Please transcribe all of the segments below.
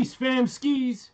Peace, fam skis.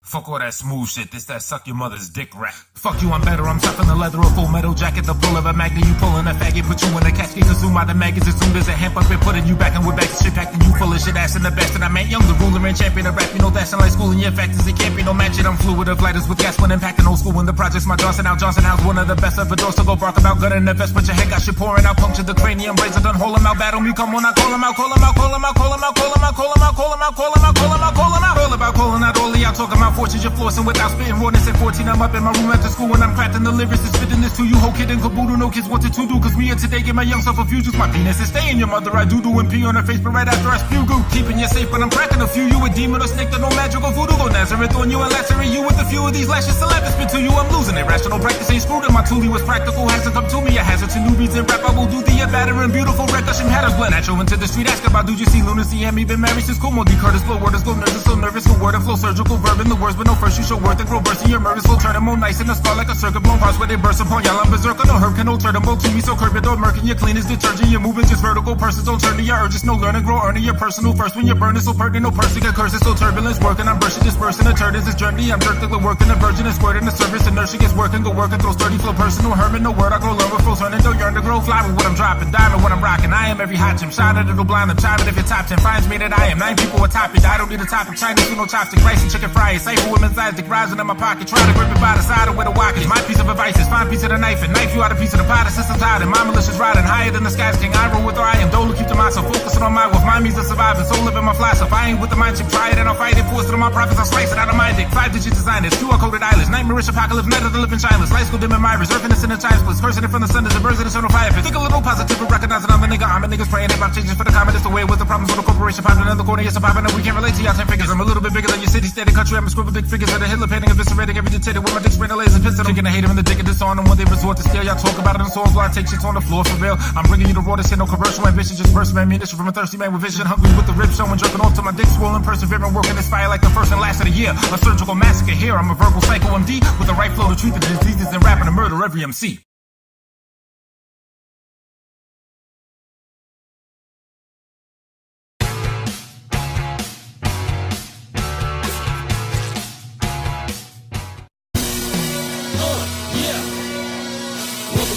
Fuck all that smooth shit, this that suck your mother's dick rap. Fuck you, I'm better, I'm tough in the leather, a full metal jacket, the pull of a magnet, you pulling a faggot, put you in a casket, consumed by the maggots, as soon as a hemp up and putting you back and we're back to shit packed and you full of shit ass and the best that I meant, young, the ruler and champion of rap, you know that's in like school and your factors, it can't be no match it, I'm fluid of lighters with gas when impacting old school when the project's my Johnson House, one of the best ever doors to go bark about gun in the vest, but your head got shit pouring out, punctured the cranium, razor done, hold him out, battle me, come on, I call him out, call him out, call him out, call him out, call him out, call him out, call him out, call him out, call him out, call him out, all about calling out all of y'all talking about fortunes, you're flossing without spitting rawness at 14, I'm up in my room after school when I'm crafting the lyrics and spitting this to you, whole kid and caboodle, no kids wanted to do, cause me and today get my young self a few juice, my penis is staying your mother, I do and pee on her face, but right after I spew goo, keeping you safe, but I'm cracking a few, you a demon or snake, to no magical voodoo, go Nazareth on you and lacerate you with a few of these lashes, celeb spit to you, I'm losing it, rational practice ain't screwed, and my toolie was practical, hasn't come to me, a hazard to newbies in rap, I will do the battering, beautiful, red gushing hatters, blend at you into the street, ask about, do you see lunacy, and me been married since cool, D. Curtis, blow word, go nervous, so nervous, go word and flow, surgical verb in the words, but no first, you show worth and grow burst in your murders, will turn them more nice in the skull like a circuit blown parts where they burst upon y'all, I'm berserker, no herb can no turn them both to me, so curb it, don't murk, and you're clean as detergent, you're moving just vertical, persons don't turn to your urges, no learn and grow, earning your personal first, when you're burning, so pertinent, no person can curse it, so turbulence, working, I'm bursting, dispersing, the turd is this journey, I'm jerked, the working, a virgin, and squirting, the service, inertia gets working, go working, throw sturdy flow, personal, hermit, no word, I grow lower, flow, turning, don't yearn to grow, fly with what I'm dropping, diamond when I'm rocking, I am every hot gym, shot at it'll blind them, chime it if your top 10 finds me that I am, 9 people are top it, I don't need a topic, Chinese, no chopstick, rice and chicken fries, cypher women's eyes, dick rising in my pocket, try to grip it by the side of where the walk is, my piece of advice is find piece of the knife and knife you out a piece of the pot, the system's hiding, my malicious riding, higher than the skies, king, I roll with her, I am Dolo, keep the mindset, focusing on my with my means of surviving, so living my fly, so if I ain't with the mind chip, try it and I'll fight it, force it on my profits, I'll slice it out of my dick, 5-digit designers, QR-coded eyelids, nightmarish apocalypse, night of the living childless, lights go dim in my reserving this in the time splits, cursing it from the sun, there's a birds in the eternal fire pit, think a little positive, but recognizing I'm a nigga, I'm a niggas praying about changes for the common, it's the way with the problems with the corporation, popping in the corner, you're surviving, and we can't relate to y'all 10 figures, I'm a little bit bigger than your city, state, and country, I'm a scribble big figures of the Hitler painting, eviscerating every dictator with my dick spraying the laser pistol, kicking the hate him and the dick of this on them when they resort to steal, y'all talk about it in songs while I take shits on the floor for real, I'm bringing you the raw, this shit, no commercial ambition, just burst of ammunition from a thirsty man with vision, hungry with the rib showing, jerking off to my dick swollen, persevering, working this fire like the first and last of the year, a surgical massacre here, I'm a verbal psycho MD, with the right flow to treat the diseases and rapping to murder every MC.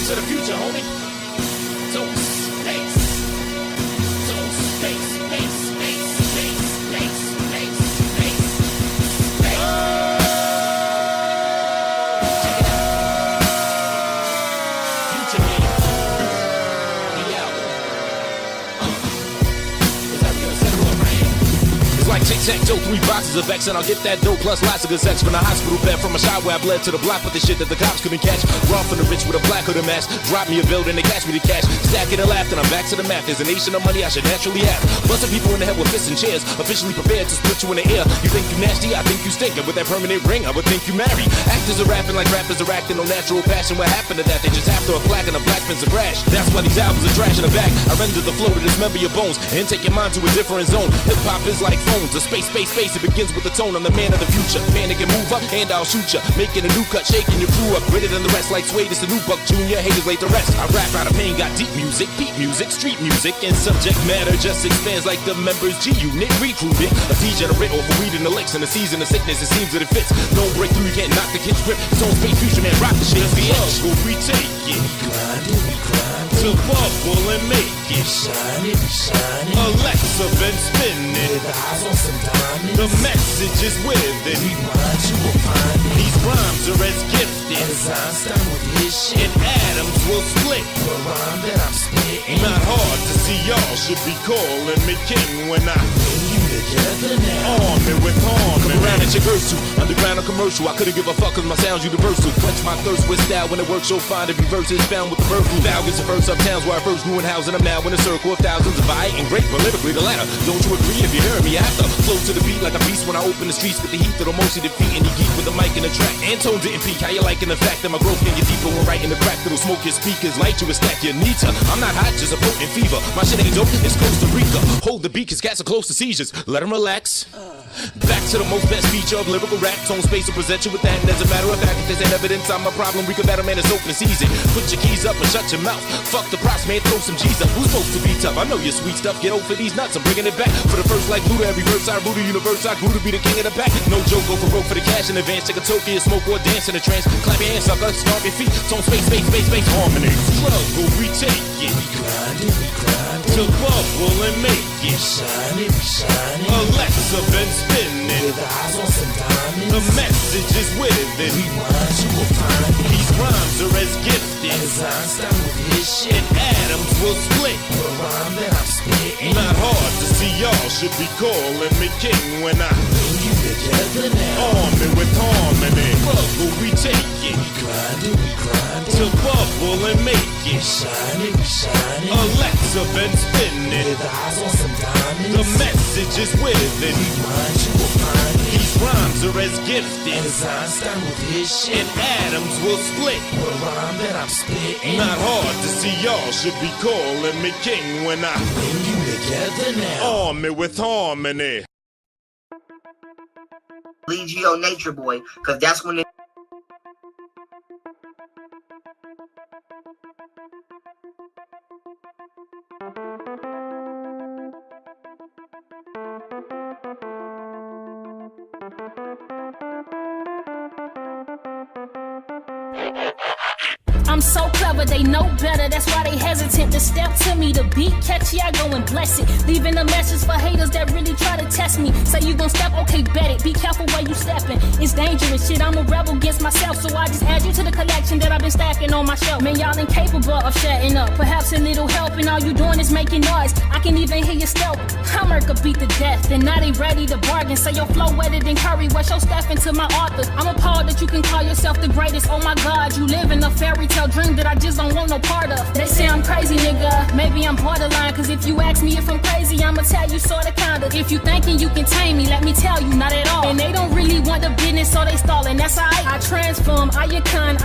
To the future, homie. So space. So space, space, space, space, space, space, space, space. Check it out. Future me. The album. Is that gonna settle up, right? It's like tic-tac-toe, 3 boxes of X, and I'll get that dough plus lots of good sex from the hospital bed, from a shot where I bled to the block with the shit that the cops couldn't catch. Raw from the rich with a black hood mask. Drop me a bill, then they cash me the cash. Stack it and laugh, then I'm back to the math. There's a nation of money I should naturally have. Busting people in the head with fists and chairs, officially prepared to split you in the air. You think you nasty, I think you stink. And with that permanent ring, I would think you marry. Actors are rapping like rappers are acting, no natural passion. What happened to that? They just after a plaque and a black fence of crash. That's why these albums are trash in the back. I render the flow to dismember your bones and take your mind to a different zone. Hip-hop is like phones, a space, space, space. It begins with the tone. I'm the man of the future. Man that can move up and I'll shoot ya. Making a new cut, shaking your crew up. Greater than the rest, like Suede, it's the new Buck Jr. Haters late the rest. I rap out of pain, got deep music, beat music, street music, and subject matter just expands like the members G-Unit recruited. A degenerate off of weed in the licks, in the season of sickness, it seems that it fits. No breakthrough, you can't knock the kid's grip. It's on space future, man, rock the shit. The hustle, we take it. We grind to bubble and make it. Shine it, shine it. Alexa been spinning. With eyes on some diamonds. The message is with it. We mind you will find it. These rhymes are as gifted as Einstein with his shit. And atoms will split. The rhyme that I'm spitting. Not hard to see, y'all should be calling me king when I bring you together now. Army with harmony. Come around at your verse too. Underground or commercial. I couldn't give a fuck cause my sound's universal. Quench my thirst with style when it works so fine. Every verse is found with the verbal. Thousands of first uptowns where I first grew in housing. I'm now in a circle of thousands of I ain't great, but lyrically the latter. Don't you agree? If you hear me, I have to flow to the beat like a beast when I open the streets with the heat that'll mostly defeat any geek with the mic and the track. And tone didn't peak. How you liking the fact that my growth can get deeper when writing the crack that'll smoke your speakers, light you and stack your need to. I'm not hot, just a potent fever. My shit ain't dope, it's Costa Rica. Hold the beat cause cats are close to seizures. Let them relax. Back to the most best feature of lyrical rap. Tone space will present you with that. And as a matter of fact, if there's any evidence I'm a problem, we can battle, man, it's open, it's easy. Put your keys up and shut your mouth. Fuck the props, man, throw some G's up. Who's supposed to be tough? I know you're sweet stuff. Get over these nuts, I'm bringing it back. For the first like Buddha, every verse I rule the universe. I grew to be the king of the pack. No joke, go for broke for the cash in advance. Take a token, smoke or dance in a trance. Clap your hands, sucker, stomp your feet. Tone space, harmony. Struggle, we take it. We grind it, to bubble and make it. Shine it, Alexa been spinning. With eyes on some diamonds. The message is with it. Rewind, you will find it. These rhymes are as gifted as Einstein with his shit. And atoms will split. The rhyme that I'm spitting. Not hard to see, y'all should be calling me king when I bring you together now. Army with harmony. Struggle, we take it. We grind it, to bubble and make it. Shine it, Alexa been spinning. With eyes on some diamonds. The message is with it. Rewind, you will find it. These rhymes are as gifted as Einstein with his shit. And atoms will split. The rhyme that I'm spitting. Not hard to see, y'all should be calling me king when I bring you together now. Army with harmony. Legio Nature Boy, cause that's when it I'm so clever, they know better, that's why they hesitant to step to me. The beat catchy, I go and bless it. Leaving a message for haters that really try to test me. Say you gon' step, okay, bet it. Be careful where you stepping. It's dangerous shit, I'm a rebel against myself. So I just add you to the collection that I've been stacking on my shelf. Man, y'all incapable of shutting up. Perhaps a little help and all you doing is making noise. I can even hear you stealth. Hammerka beat to death, and now they ready to bargain. Say your flow wetter than curry, what's your step into my author? I'm appalled that you can call yourself the greatest. Oh my God, you live in a fairy tale dream that I just don't want no part of. They say I'm crazy, nigga. Maybe I'm borderline, cause if you ask me if I'm crazy, I'ma tell you sorta kinda. If you thinking you can tame me, let me tell you, not at all. And they don't really want the business, so they stalling. That's alright. I transform, icon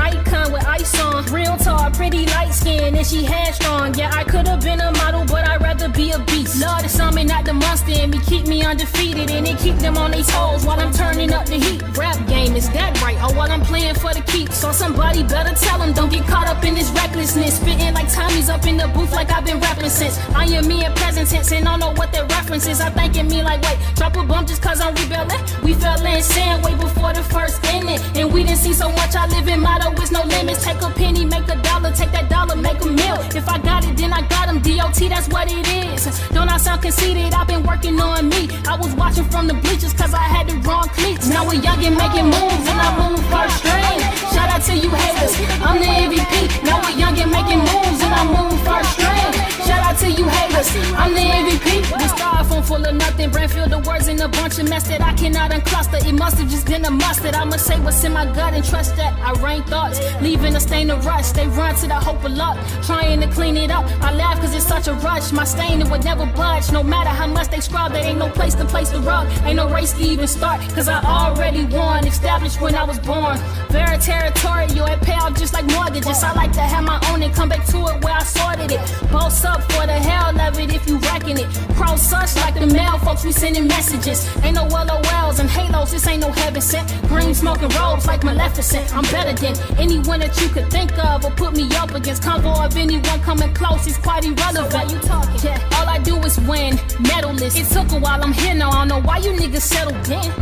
with ice on. Real tall, pretty light skin, and she headstrong. Yeah, I could've been a model, but I'd rather be a beast. Lord, it's something not the monster in me, keep me undefeated, and it keep them on their toes while I'm turning up the heat. Rap game, is that right? Or what I'm playing for the keep? So somebody better tell them, don't get caught up in this recklessness. Spitting like Tommy's up in the booth like I've been rapping since. I am me in present tense and don't know what that reference is. I thinking me like, wait, drop a bump just cause I'm rebelling. We fell in sin way before the first inning, and we didn't see so much. I live in motto with no limits. Take a penny, make a dollar, take that dollar, make a meal. If I got it, then I got him. DOT, that's what it is. Don't I sound conceited? I've been working on me. I was watching from the bleachers cause I had the wrong cleats. Now we're young and making moves, and I move first string. Shout out to you haters, I'm the MVP. Now we're young and making moves, and I move first string. Shout out to you haters, I'm the MVP. This styrofoam full of nothing, brand filled the words in a bunch of mess that I cannot uncluster. It must have just been a mustard. I'ma say what's in my gut and trust that I rain thoughts, leaving a stain of rust. They run to the hope of luck, trying to clean it up. I laugh cause it's such a rush. My stain, it would never budge. No matter how much they scrub, there ain't no place to place the rug. Ain't no race to even start, cause I already won. Established when I was born. Very territorial, it pay off just like mortgages. I like to have my own and come back to it where I sorted it. Boss up for the hell of it if you reckon it. Cross such like the mail folks, we sending messages. Ain't no LOLs and halos, this ain't no heaven sent. Green smoking robes like Maleficent. I'm better than anyone that you could think of or put me up against. Convo of anyone coming close is quite irrelevant. So why you talking? Yeah, all I do is win, medalist. It took a while, I'm here now. I don't know why you niggas settled in.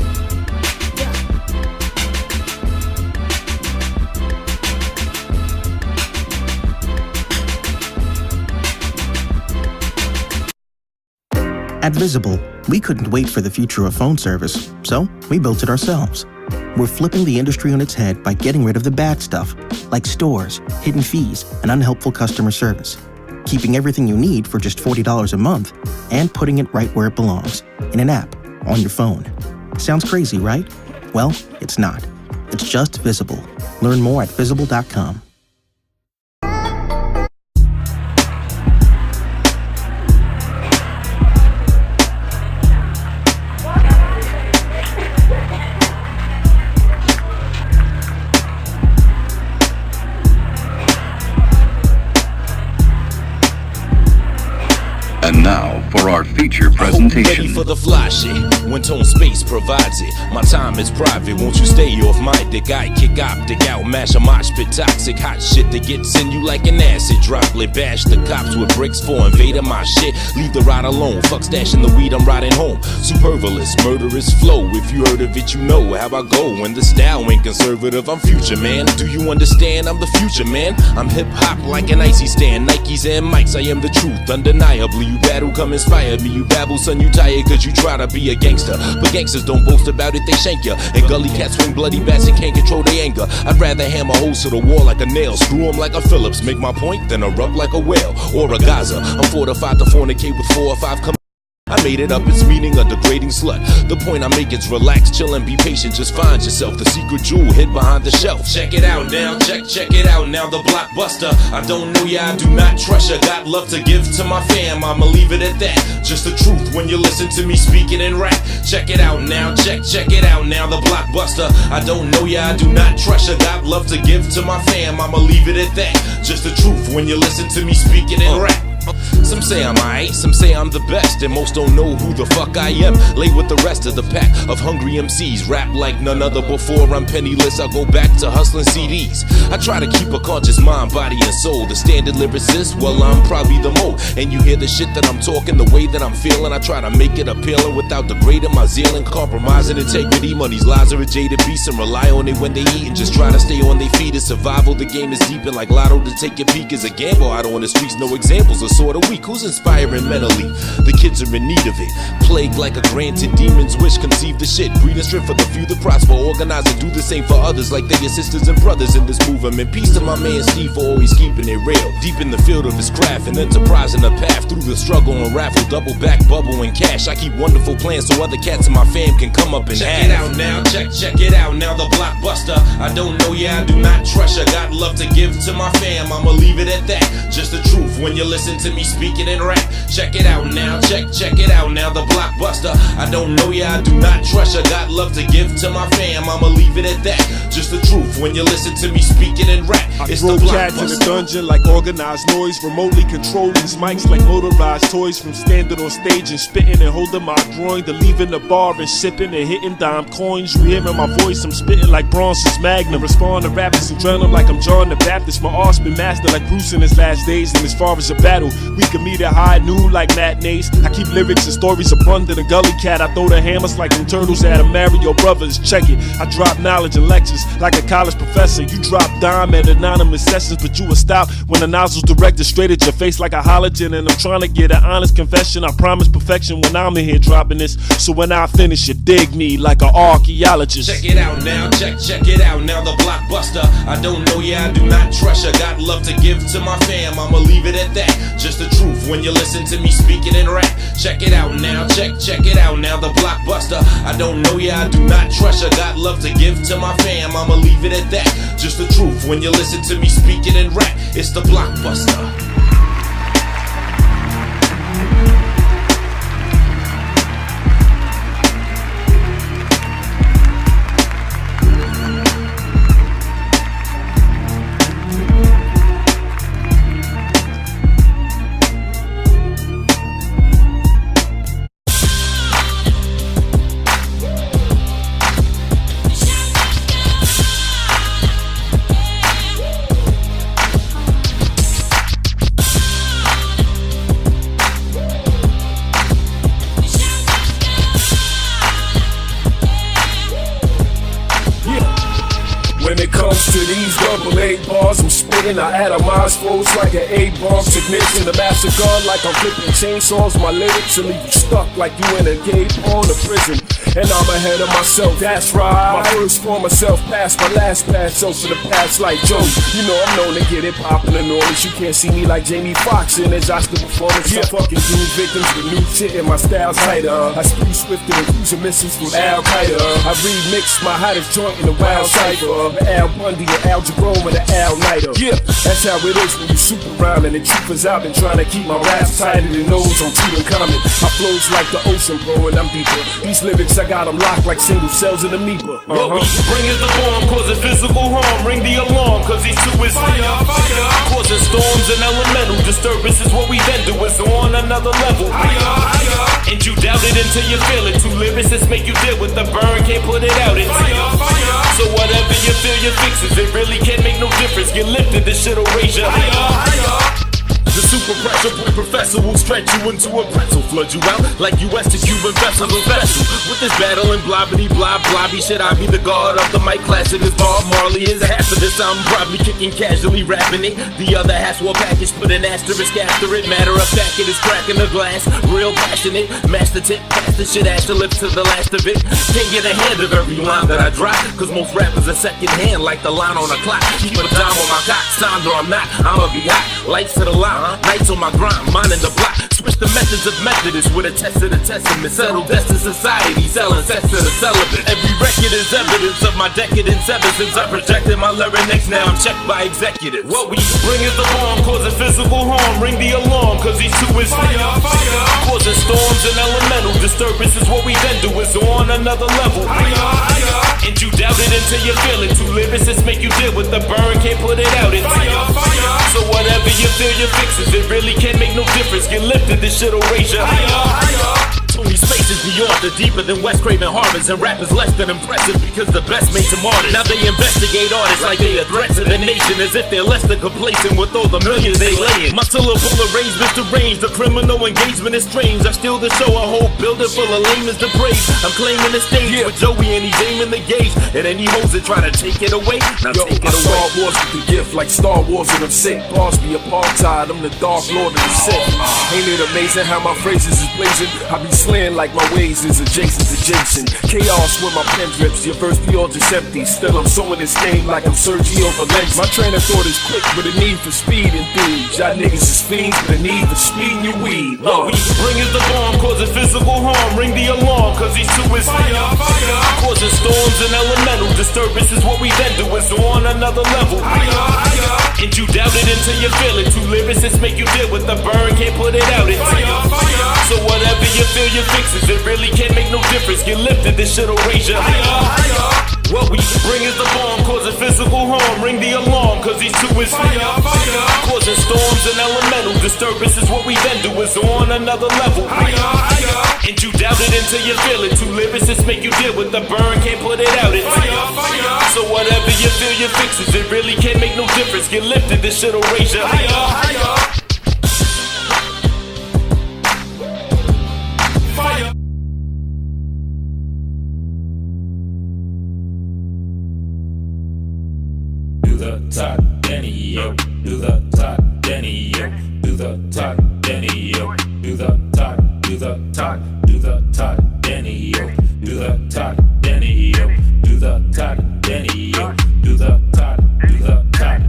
At Visible, we couldn't wait for the future of phone service, so we built it ourselves. We're flipping the industry on its head by getting rid of the bad stuff, like stores, hidden fees, and unhelpful customer service, keeping everything you need for just $40 a month, and putting it right where it belongs, in an app, on your phone. Sounds crazy, right? Well, it's not. It's just Visible. Learn more at visible.com. And now for our feature presentation. presentation. Ready for the fly shit, when tone space provides it. My time is private, won't you stay off my dick? I kick optic out, mash a mosh pit, toxic hot shit that gets in you like an acid droplet. Bash the cops with bricks for invading my shit. Leave the ride alone, fuck stashing the weed, I'm riding home. Superfluous, murderous flow. If you heard of it, you know how I go. When the style ain't conservative, I'm future, man. Do you understand? I'm the future, man. I'm hip hop like an icy stand. Nikes and mics, I am the truth, undeniably. You battle, come inspire me. You babble, son, you tired cause you try to be a gangster. But gangsters don't boast about it, they shank ya. And gully cats swing bloody bats and can't control their anger. I'd rather hammer holes to the wall like a nail. Screw them like a Phillips, make my point, then erupt like a whale or a Gaza. I'm fortified to fornicate with 4 or 5 I made it up, its meaning a degrading slut. The point I make is relax, chill and be patient. Just find yourself the secret jewel hid behind the shelf. Check it out now, check it out now, the blockbuster. I don't know ya, I do not trust ya. Got love to give to my fam, I'ma leave it at that. Just the truth when you listen to me speaking in rap. Check it out now, check it out now, the blockbuster. I don't know ya, I do not trust ya. Got love to give to my fam, I'ma leave it at that. Just the truth when you listen to me speaking in rap. Some say I'm aight, some say I'm the best, and most don't know who the fuck I am. Lay with the rest of the pack of hungry MCs, rap like none other before I'm penniless. I go back to hustling CDs. I try to keep a conscious mind, body, and soul. The standard lyricist, well, I'm probably the mo. And you hear the shit that I'm talking, the way that I'm feeling. I try to make it appealing without degrading my zeal and compromising integrity. Money's lies are a jaded beast and rely on it when they eat and just try to stay on their feet. It's survival, the game is deep and like lotto to take your peek is a gamble. Out on the streets, no examples are sorta weak. Who's inspiring mentally? The kids are in need of it. Plagued like a granted demon's wish. Conceive the shit, breeding strength for the few to prosper. Organize and do the same for others like they your sisters and brothers in this movement. Peace to my man Steve for always keeping it real. Deep in the field of his craft and enterprising the path through the struggle and raffle. Double back, bubble and cash. I keep wonderful plans so other cats in my fam can come up and check it out now, check it out now, the blockbuster. I don't know ya, I do not trust ya. Got love to give to my fam, I'ma leave it at that. Just the truth when you listen to me speaking in rap. Check it out now, check it out now, the blockbuster. I don't know ya, I do not trust ya. Got love to give to my fam, I'ma leave it at that. Just the truth when you listen to me speaking in rap. It's the blockbuster. Cats in the dungeon like organized noise, remotely controlled these mics like motorized toys. From standing on stage and spitting and holding my groin to leaving the bar and sipping and hitting dime coins. You hearing my voice, I'm spitting like Bronson's Magnum. Respond to rappers and drown them like I'm John the Baptist. My art's been mastered like Bruce in his last days. And as far as a battle, we can meet at high noon like matinees. I keep lyrics and stories abundant. A gully cat, I throw the hammers like them turtles at a Mario Brothers. Check it, I drop knowledge and lectures like a college professor. You drop dime at anonymous sessions, but you will stop when the nozzle's directed straight at your face like a halogen. And I'm trying to get an honest confession. I promise perfection when I'm in here dropping this. So when I finish, you dig me like an archaeologist. Check it out now, check it out now, the blockbuster. I don't know ya, I do not trust ya. Got love to give to my fam, I'ma leave it at that. Just the truth when you listen to me speaking in rap. Check it out now, check it out now, the blockbuster. I don't know ya, I do not trust ya. Got love to give to my fam, I'ma leave it at that. Just the truth when you listen to me speaking in rap. It's the blockbuster. When it comes to these AA bars, I'm spitting, I atomize flows like an A-bomb. Ignition, the massacre like I'm flipping chainsaws. My lyrics will leave you stuck like you in a gay porn or prison. And I'm ahead of myself, that's right. My first form of self-pass, my last pass. So for the past like Joe, you know I'm known to get it poppin' and noise. You can't see me like Jamie Foxx in his Oscar performance. I fucking do victims with new shit and my style's tighter. I speed swifter than cruising missiles from Al-Qaeda. I remix my hottest joint in the wild cypher. Al Bundy and Al Jerome and the Al Nighter. Yeah, that's how it is when you super rhyme and the truth is out. Been trying to keep my raps tighter than those on Tutankhamun. My flows like the ocean, bro, and I'm deeper. These lyrics I I got them locked like single cells in amoeba. What we bring is the bomb, causing physical harm. Ring the alarm, cause these two is fire. Causing storms and elemental disturbances. What we then do is on another level. And you doubt it until you feel it. Two lyricists make you deal with the burn, can't put it out. It's so whatever you feel, you fix it. It really can't make no difference. Get lifted, this shit'll raise you higher. The super pressure boy professor will stretch you into a pretzel, flood you out like US to Cuban vessels and vessel. With this battle and blobbity blah blobby shit, I be the god of the mic classic as Bob Marley is. Half of this I'm probably kicking casually rapping it. The other half's war package, put an asterisk after it. Matter of fact, it is cracking the glass, real passionate. Master tip, pass the shit, ash the lips to the last of it. Can't get a hand of every line that I drop, cause most rappers are second hand like the line on a clock. Keep a dime on my cock, Sandra I'm not, I'ma be hot. Lights to the line. Nights on my grind, minding the block. Switch the methods of Methodists with a test of the testament. Settle destined society, selling sex to the celibate. Every record is evidence of my decadence ever since I projected my lyrics. Now I'm checked by executives. What we bring is the bomb, causing physical harm. Ring the alarm, cause these two is fire. Causing storms and elemental disturbances. What we then do is on another level. And you doubt it until you feel it. Two lyricists make you deal with the burn, can't put it out. It's so whatever you feel, you fix it. It really can't make no difference. Get lifted, this shit'll raise you higher. Tony's space is beyond the deeper than West Craven Harmons, and rap is less than impressive because the best made some artists. Now they investigate artists like they a threat to the nation, as if they're less than complacent with all the millions they lay in. My syllable arrangement's deranged, the criminal engagement is strange. I steal the show, a whole building full of layman's depraved. I'm claiming the stage with Joey and he's aiming the gauge, and any hoes that try to take it away, now take it away. Star Wars with the gift like Star Wars and I'm sick. Bars be apartheid, I'm the Dark Lord of the Sith. Ain't it amazing how my phrases is blazing? I be slaying like my ways is adjacent to Jason. Chaos when my pen drips, your verse be all just empty. Still I'm sowing this game like I'm Sergio Valencia. My train of thought is quick with a need for speed and thieves. Y'all niggas is fiends with a need for speed in your weed. What we bring is the bomb, causing physical harm. Ring the alarm, cause these two is fire. Causing storms and elemental disturbances. What we then do is on another level. And you doubt it until you feel it. Two lyricists make you deal with the burn, can't put it out. It's so whatever you feel, you fix it. It really can't make no difference. Get lifted, this shit'll raise you higher. What we bring is the bomb, causing physical harm. Ring the alarm, cause these two is fire. Causing storms and elemental disturbances. What we then do is on another level. And you doubt it until you feel it. Two lyricists make you deal with the burn, can't put it out. It's so whatever you feel, you fix it. It really can't make no difference. Get lifted, this shit'll raise you higher. Do the top, Danny, yo. Do the top, Danny, yo. Do the top, Danny, yo. Do the top, do the top, do the top, Danny, yo. Do the top, Danny, yo. Do the top, Danny, yo. Do the top, do the top.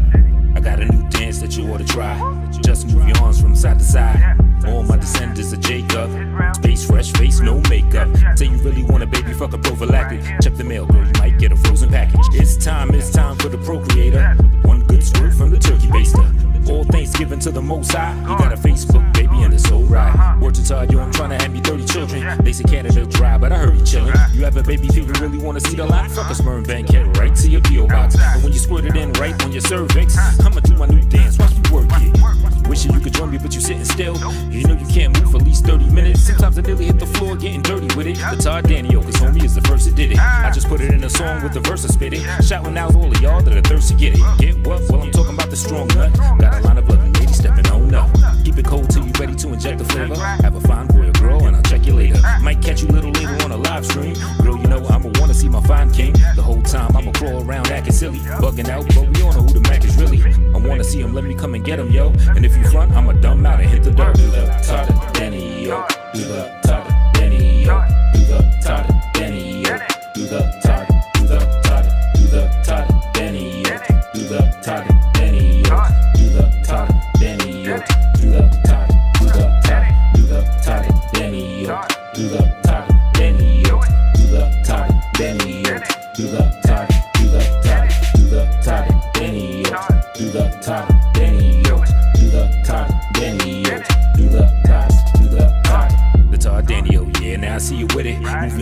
I got a new dance that you ought to try. Just move your arms from side to side. All my descendants are Jacob. Space fresh face, no makeup. Say you really want a baby, fuck a prophylactic. Check the mail, girl, you might get a frozen package. It's time for the procreator. One good squirt from the turkey baster. All Thanksgiving to the Most High. You got a Facebook, baby, and it's alright. Word to Todd, yo, I'm trying to have me 30 children. They say Canada dry, but I heard you chillin'. You have a baby, people really wanna see the lot. Fuck a sperm bank, head right to your P.O. box. And when you squirt it in right on your cervix, I'ma do my new dance, watch me work it. Wishing you could join me, but you sitting still. You know you can't move for at least 30 minutes. Sometimes I nearly hit the floor getting dirty with it. The Todd Daniel, cause homie is the first that did it. I just put it in a song with the verse I spit it. Shouting out all of y'all that are thirsty to get it. Get what? Well, I'm talking about the strong nut. Got a line of loving ladies stepping on up. Keep it cold till you ready to inject the flavor. Have a fine boy or girl and I'll check you later. Might catch you a little later on a live stream. Girl, you know I'ma wanna see my fine king. The whole time I'ma crawl around acting silly. Bugging out, but we all know who the Mac is really. I wanna see him, let me come and get him, yo. And if you front, I'ma dumb out and hit the dirt. Do the Todd Danny, yo. Do the Todd Danny, yo. Do the Todd Danny, yo. Do the Todd, do the Todd, do the Todd Danny, yo. Do the Todd Danny, yo. Do the Todd Danny, yo. Do the Todd, do the Todd, do the Todd Danny, yo. Do the Todd Danny, yo. Do the Todd Danny, yo. Do the Todd, do the Todd, do the Todd Danny, yo. Do the Todd Danny, yo. Do the Todd Danny, yo. Do the Todd, do the Todd. The Todd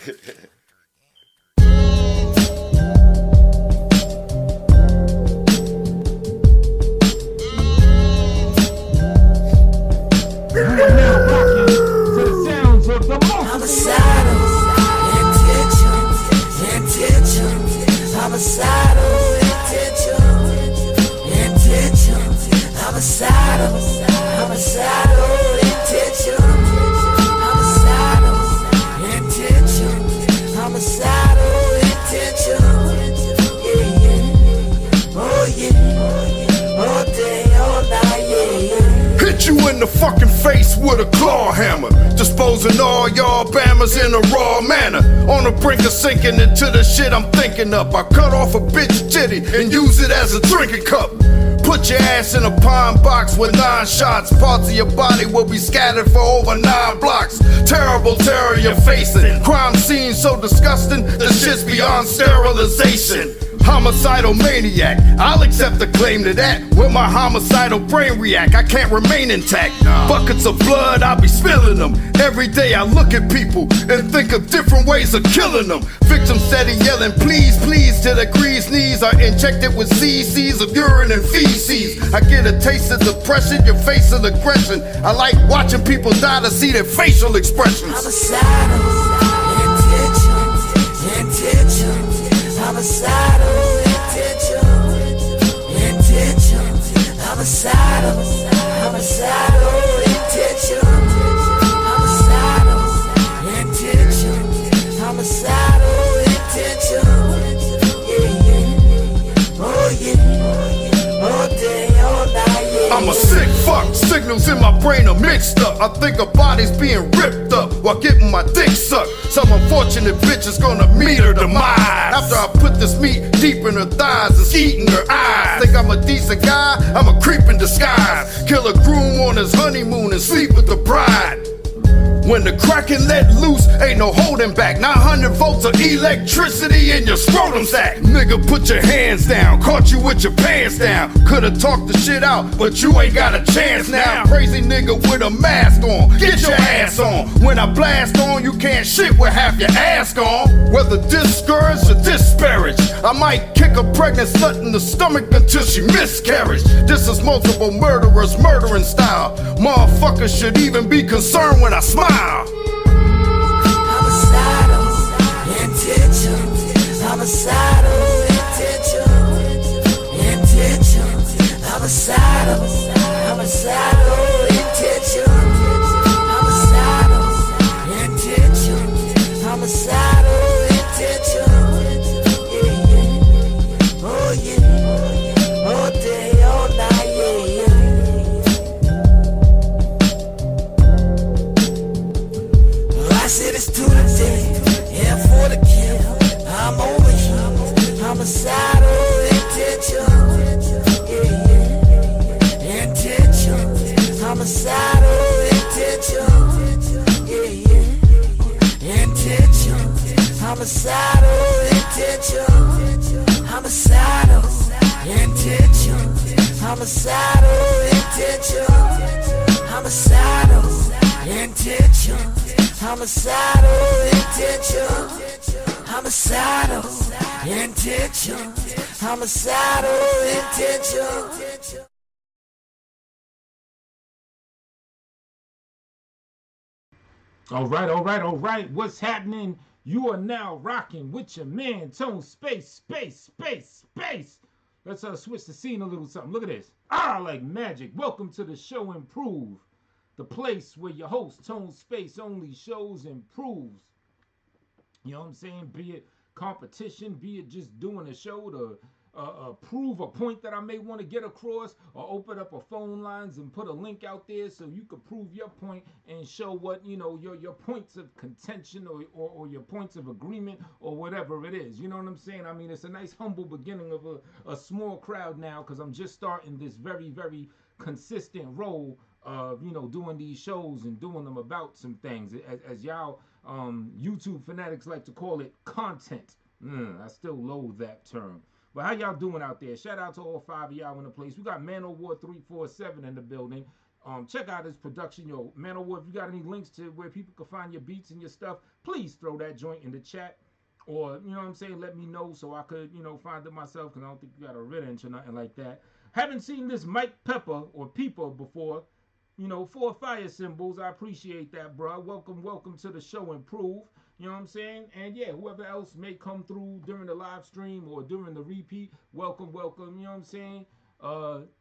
Hit you in the fucking face with a claw hammer, disposing all y'all bammers in a raw manner. On the brink of sinking into the shit I'm thinking up. I cut off a bitch titty and use it as a drinking cup. Put your ass in a pine box with 9 shots. Parts of your body will be scattered for over 9 blocks. Terrible terror you're facing. Crime scene so disgusting, the shit's beyond sterilization. Homicidal maniac, I'll accept the claim to that. When my homicidal brain react, I can't remain intact. Buckets of blood, I'll be spilling them. Every day I look at people and think of different ways of killing them. Victims steady yelling, please, please, till their greased knees are injected with cc's of urine and feces. I get a taste of depression, your face of aggression. I like watching people die to see their facial expressions. Homicidal intentions, homicidal intentions, homicidal intentions, homicidal intentions, yeah, oh yeah, all day, all night, yeah. I'm a sick fuck, signals in my brain are mixed up. I think a body's being ripped up while getting my dick sucked. Some unfortunate bitch is gonna meet her demise after I put this meat deep in her thighs and eating her eyes. Think I'm a decent guy? I'm a creep in disguise. Kill a groom on his honeymoon and sleep with the bride. When the Kraken let loose, ain't no holding back. 900 volts of electricity in your scrotum sack. Nigga, put your hands down. Caught you with your pants down. Could've talked the shit out, but you ain't got a chance now. Crazy nigga with a mask on. Get your ass on. When I blast on, you can't shit with half your ass gone. Whether discouraged or disparaged, I might kick a pregnant slut in the stomach until she miscarriage. This is multiple murderers murdering style. Motherfuckers should even be concerned when I smile. Homicidal intentions, homicidal intentions, homicidal intentions, homicidal intentions, homicidal intentions, yeah, oh yeah, all day, all night, yeah. I said it's to the day, yeah, for the kill. I'm over here, homicidal intentions, yeah, intentions, homicidal intentions, yeah, intentions, homicidal intentions, homicidal intentions, homicidal intentions, homicidal intentions, homicidal intentions, homicidal intentions, homicidal intentions. All right. What's happening? You are now rocking with your man, Tone Space. Let's switch the scene a little something. Look at this. Like magic. Welcome to the show Improve, the place where your host, Tone Space, only shows improves. You know what I'm saying? Be it competition, be it just doing a show to prove a point that I may want to get across, or open up a phone lines and put a link out there so you can prove your point and show what, you know, your points of contention or your points of agreement or whatever it is. You know what I'm saying? I mean, it's a nice humble beginning of a small crowd now, because I'm just starting this very, very consistent role of, you know, doing these shows and doing them about some things, as y'all YouTube fanatics like to call it, content. I still loathe that term. But how y'all doing out there? Shout out to all 5 of y'all in the place. We got Man O' War 347 in the building. Check out his production. Yo, Manowar, if you got any links to where people can find your beats and your stuff, please throw that joint in the chat. Or, you know what I'm saying, let me know so I could, you know, find it myself, because I don't think you got a red inch or nothing like that. Haven't seen this Mike Pepper or Peeper before. You know, 4 fire symbols. I appreciate that, bro. Welcome to the show, Improve. You know what I'm saying? And yeah, whoever else may come through during the live stream or during the repeat, welcome. You know what I'm saying?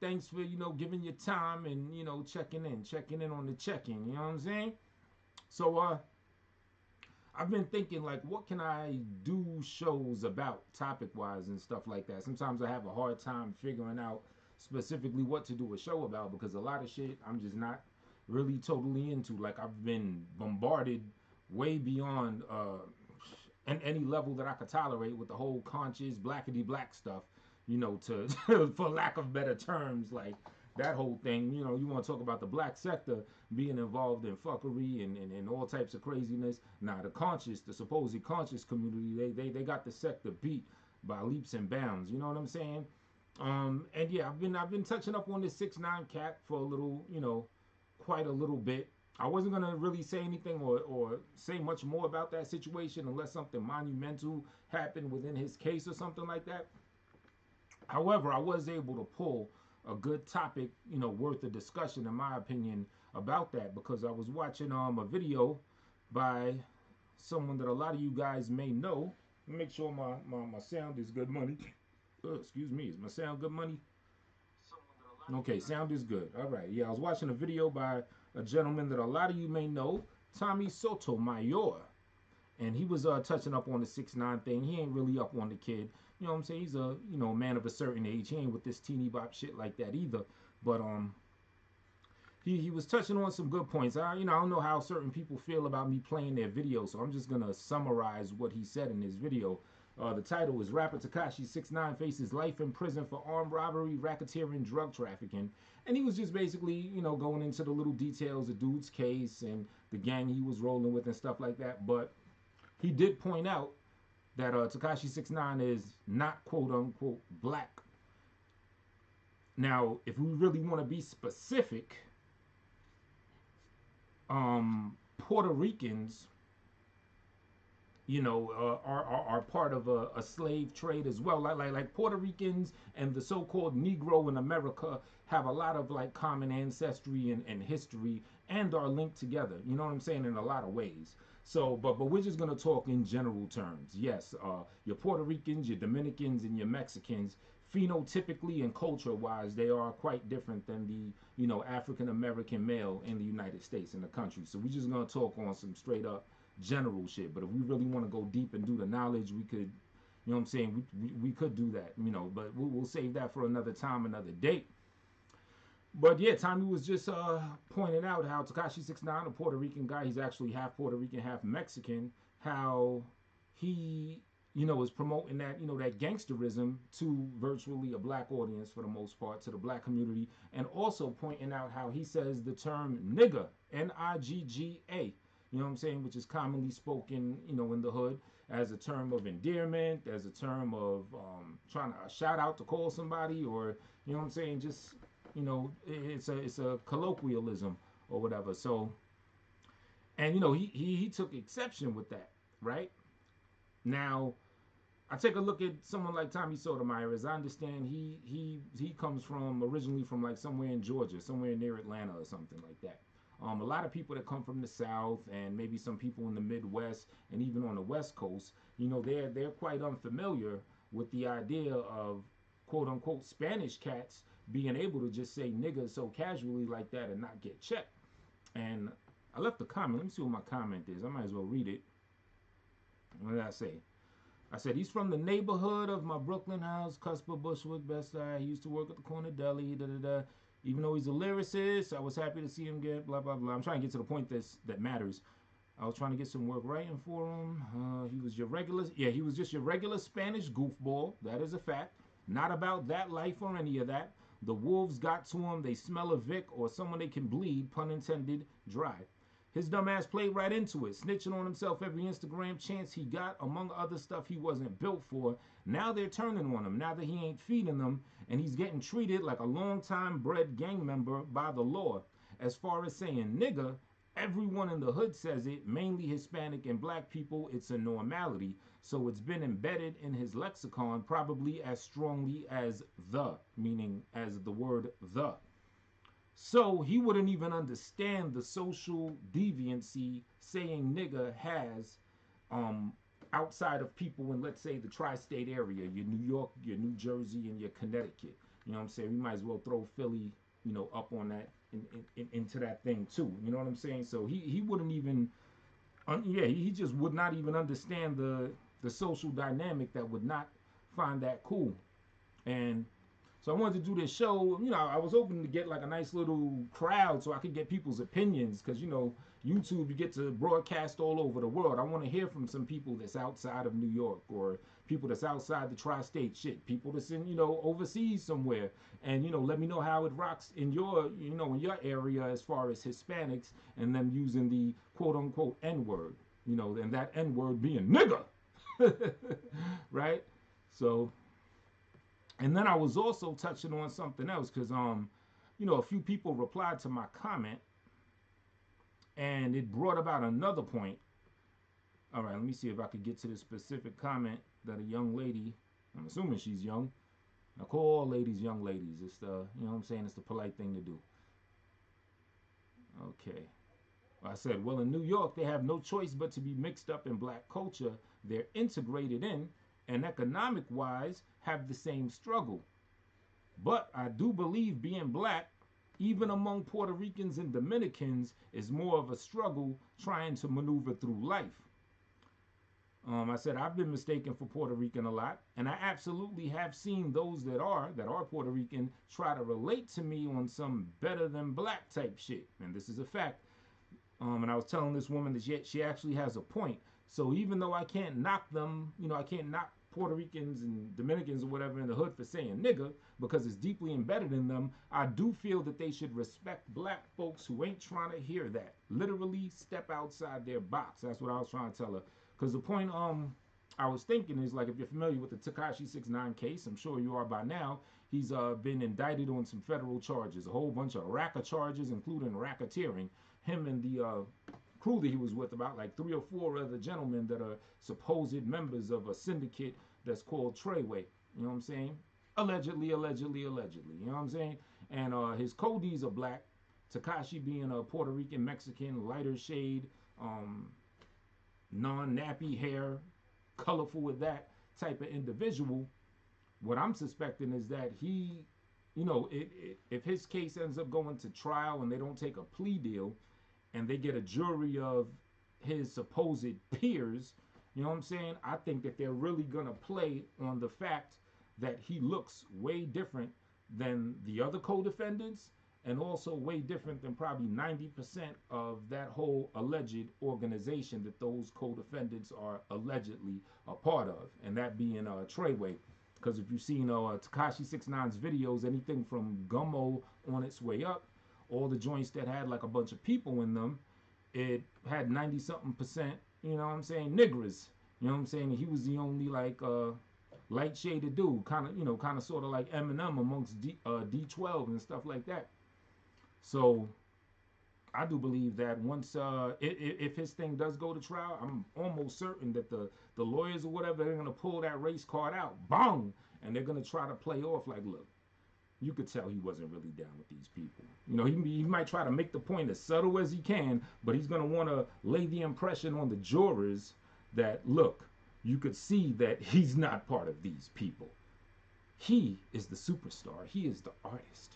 Thanks for, you know, giving your time and, you know, checking in on the check-in. You know what I'm saying? So, I've been thinking, like, what can I do shows about topic-wise and stuff like that. Sometimes I have a hard time figuring out specifically what to do a show about, because a lot of shit I'm just not really totally into. Like, I've been bombarded way beyond any level that I could tolerate with the whole conscious blackity black stuff, you know, to for lack of better terms, like that whole thing. You know, you want to talk about the black sector being involved in fuckery and all types of craziness. Nah, the supposed conscious community, they got the sector beat by leaps and bounds. You know what I'm saying? And yeah, I've been touching up on this 6ix9ine cat for a little, you know, quite a little bit. I wasn't gonna really say anything or say much more about that situation unless something monumental happened within his case or something like that. However, I was able to pull a good topic, you know, worth of discussion, in my opinion, about that, because I was watching a video by someone that a lot of you guys may know. Make sure my sound is good money. Excuse me, is my sound good money? Okay, sound is good. All right, yeah, I was watching a video by a gentleman that a lot of you may know, Tommy Sotomayor. And he was touching up on the 6ix9ine thing. He ain't really up on the kid. You know what I'm saying? He's a, you know, man of a certain age. He ain't with this teeny bop shit like that either. But he was touching on some good points. I don't know how certain people feel about me playing their video, so I'm just gonna summarize what he said in his video. The title is Rapper Tekashi 6ix9ine faces life in prison for armed robbery, racketeering, drug trafficking. And he was just basically, you know, going into the little details of dude's case and the gang he was rolling with and stuff like that. But he did point out that Tekashi 6ix9ine is not quote unquote black. Now, if we really want to be specific, Puerto Ricans, you know, are part of a slave trade as well. Like Puerto Ricans and the so-called Negro in America have a lot of like common ancestry and history and are linked together. You know what I'm saying? In a lot of ways. So, but we're just gonna talk in general terms. Yes, your Puerto Ricans, your Dominicans, and your Mexicans, phenotypically and culture-wise, they are quite different than the, you know, African American male in the United States, in the country. So we're just gonna talk on some straight up general shit. But if we really want to go deep and do the knowledge, we could, you know what I'm saying, we could do that, you know, but we'll save that for another time, another date. But yeah, Tommy was just pointing out how Tekashi 6ix9ine, a Puerto Rican guy, he's actually half Puerto Rican, half Mexican, how he, you know, is promoting that, you know, that gangsterism to virtually a black audience for the most part, to the black community, and also pointing out how he says the term nigga, N-I-G-G-A, you know what I'm saying, which is commonly spoken, you know, in the hood as a term of endearment, as a term of trying to shout out to call somebody, or, you know what I'm saying, just, you know, it's a colloquialism or whatever. So, and, you know, he took exception with that, right? Now, I take a look at someone like Tommy Sotomayor. As I understand, he comes from originally from like somewhere in Georgia, somewhere near Atlanta or something like that. A lot of people that come from the South and maybe some people in the Midwest and even on the West Coast, you know, they're quite unfamiliar with the idea of quote unquote Spanish cats being able to just say nigga so casually like that and not get checked. And I left a comment. Let me see what my comment is. I might as well read it. What did I say? I said, he's from the neighborhood of my Brooklyn house, Cusper, Bushwick, Best Side. He used to work at the corner deli, da-da-da. Even though he's a lyricist, I was happy to see him get blah, blah, blah. I'm trying to get to the point that matters. I was trying to get some work writing for him. He was your regular, yeah, he was just your regular Spanish goofball. That is a fact. Not about that life or any of that. The wolves got to him. They smell a Vic or someone they can bleed, pun intended, dry. His dumb ass played right into it, snitching on himself every Instagram chance he got, among other stuff he wasn't built for. Now they're turning on him, now that he ain't feeding them, and he's getting treated like a long-time bred gang member by the law. as far as saying nigga, everyone in the hood says it, mainly Hispanic and black people. It's a normality. So it's been embedded in his lexicon probably as strongly as the, meaning as the word the. So he wouldn't even understand the social deviancy saying nigga has outside of people in, let's say, the tri-state area, your New York, your New Jersey, and your Connecticut. You know what I'm saying? We might as well throw Philly, you know, up on that, into that thing too. You know what I'm saying? So he wouldn't even, yeah, he just would not even understand the social dynamic that would not find that cool. And so I wanted to do this show. You know, I was hoping to get like a nice little crowd so I could get people's opinions, because, you know, YouTube, you get to broadcast all over the world. I want to hear from some people that's outside of New York, or people that's outside the tri-state shit, people that's in, you know, overseas somewhere. And, you know, let me know how it rocks in your, you know, in your area as far as Hispanics and them using the quote unquote N-word, you know, and that N-word being nigga. Right? So, and then I was also touching on something else, because you know, a few people replied to my comment, and it brought about another point. All right, let me see if I could get to this specific comment that a young lady, I'm assuming she's young. I call all ladies young ladies. It's the, you know what I'm saying, it's the polite thing to do. Okay. I said, well, in New York, they have no choice but to be mixed up in black culture. They're integrated in, and economic-wise, have the same struggle. But I do believe being black, even among Puerto Ricans and Dominicans, is more of a struggle trying to maneuver through life. I said, I've been mistaken for Puerto Rican a lot, and I absolutely have seen those that are Puerto Rican try to relate to me on some better than black type shit. And this is a fact. And I was telling this woman that she actually has a point. So even though I can't knock them, you know, I can't knock Puerto Ricans and Dominicans or whatever in the hood for saying nigga, because it's deeply embedded in them, I do feel that they should respect black folks who ain't trying to hear that. Literally step outside their box. That's what I was trying to tell her. Because the point I was thinking is, like, if you're familiar with the Tekashi 6ix9ine case, I'm sure you are by now, he's been indicted on some federal charges, a whole bunch of racket charges, including racketeering. Him and the crew that he was with, about like 3 or 4 other gentlemen that are supposed members of a syndicate that's called Treyway. You know what I'm saying? Allegedly. You know what I'm saying? And his co-Ds are black. Tekashi being a Puerto Rican, Mexican, lighter shade, non-nappy hair, colorful with that type of individual. What I'm suspecting is that he, you know, if his case ends up going to trial and they don't take a plea deal, and they get a jury of his supposed peers, you know what I'm saying? I think that they're really going to play on the fact that he looks way different than the other co-defendants, and also way different than probably 90% of that whole alleged organization that those co-defendants are allegedly a part of, and that being Treyway. Because if you've seen Tekashi 6ix9ine's videos, anything from Gummo on its way up, all the joints that had like a bunch of people in them, it had 90-something%, you know what I'm saying, niggers. You know what I'm saying? He was the only like light shaded dude, kind of sort of like Eminem amongst D12 and stuff like that. So I do believe that once if his thing does go to trial, I'm almost certain that the lawyers or whatever, they're gonna pull that race card out, bong, and they're gonna try to play off like, look, you could tell he wasn't really down with these people. You know, he might try to make the point as subtle as he can, but he's going to want to lay the impression on the jurors that, look, you could see that he's not part of these people. He is the superstar. He is the artist.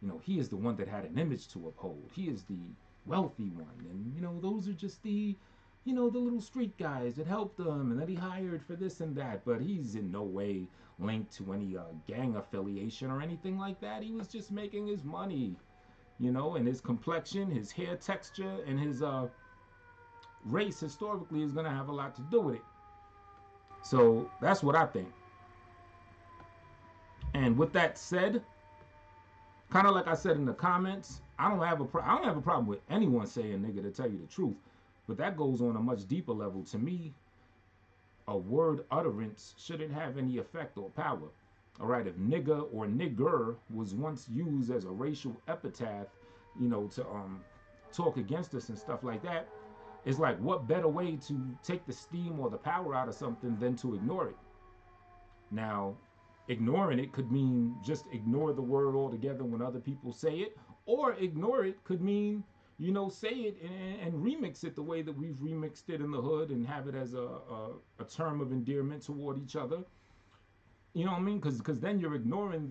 You know, he is the one that had an image to uphold. He is the wealthy one. And, you know, those are just the, you know, the little street guys that helped him and that he hired for this and that. But he's in no way linked to any gang affiliation or anything like that. He was just making his money, you know, and his complexion, his hair texture, and his race historically is going to have a lot to do with it. So that's what I think. And with that said, kind of like I said in the comments, I don't have a problem with anyone saying nigga, to tell you the truth. But that goes on a much deeper level. To me, a word utterance shouldn't have any effect or power. All right, if nigga or nigger was once used as a racial epithet to talk against us and stuff like that. It's like, what better way to take the steam or the power out of something than to ignore it? Now, ignoring it could mean just ignore the word altogether when other people say it, or ignore it could mean, say it and remix it the way that we've remixed it in the hood and have it as a term of endearment toward each other. You know what I mean? Because then you're ignoring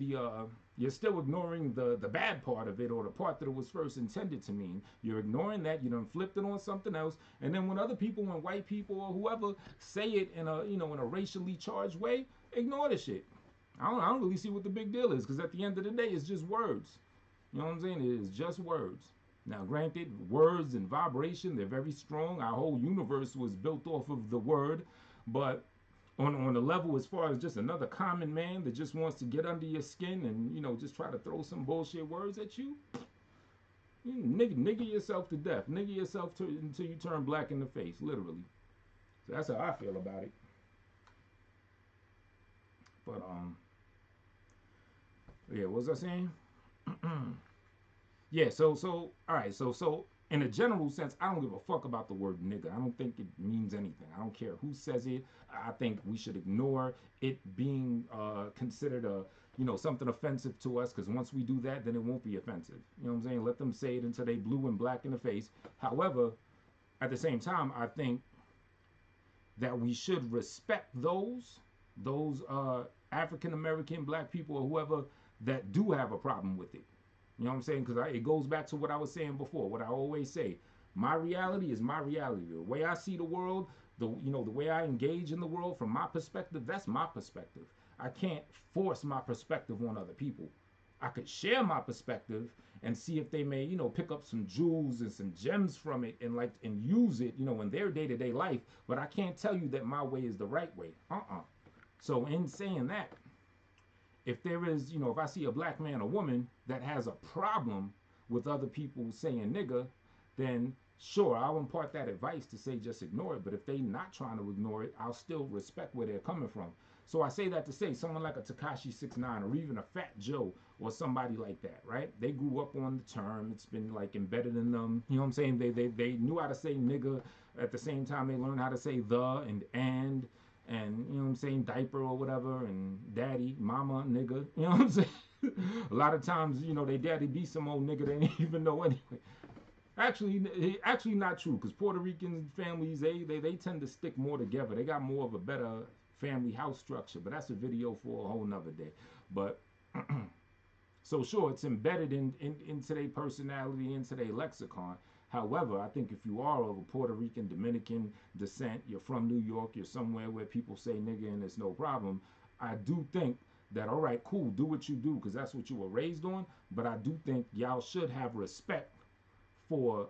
you're still ignoring the bad part of it, or the part that it was first intended to mean. You're ignoring that. You done flipped it on something else, and then when other people, when white people or whoever say it in a racially charged way, ignore the shit. I don't really see what the big deal is, because at the end of the day, it's just words. You know what I'm saying? It is just words. Now, granted, words and vibration, they're very strong. Our whole universe was built off of the word, but on the level as far as just another common man that just wants to get under your skin and just try to throw some bullshit words at you, nigga yourself to death, nigga yourself until you turn black in the face, literally. So that's how I feel about it. But yeah, what was I saying? Yeah, so all right, so in a general sense, I don't give a fuck about the word nigga. I don't think it means anything. I don't care who says it. I think we should ignore it being considered something offensive to us, because once we do that, then it won't be offensive. You know what I'm saying? Let them say it until they blue and black in the face. However, at the same time, I think that we should respect those African American, black people, or whoever that do have a problem with it. You know what I'm saying? Because it goes back to what I was saying before, what I always say. My reality is my reality. The way I see the world, the way I engage in the world from my perspective, that's my perspective. I can't force my perspective on other people. I could share my perspective and see if they may, pick up some jewels and some gems from it and use it, in their day-to-day life. But I can't tell you that my way is the right way. So in saying that, if there is, if I see a black man or woman that has a problem with other people saying nigga, then sure, I'll impart that advice to say just ignore it. But if they not trying to ignore it, I'll still respect where they're coming from. So I say that to say someone like a Tekashi 6ix9ine or even a Fat Joe or somebody like that, right? They grew up on the term. It's been like embedded in them. You know what I'm saying? They knew how to say nigga. At the same time, they learned how to say the and you know what I'm saying, diaper or whatever, and daddy, mama, nigga, you know what I'm saying? A lot of times, they daddy be some old nigga they didn't even know anyway. Actually not true, because Puerto Rican families, they tend to stick more together. They got more of a better family house structure, but that's a video for a whole nother day. But so sure, it's embedded into their personality, into their lexicon. However, I think if you are of a Puerto Rican, Dominican descent, you're from New York, you're somewhere where people say nigga and it's no problem, I do think that, all right, cool, do what you do, because that's what you were raised on. But I do think y'all should have respect for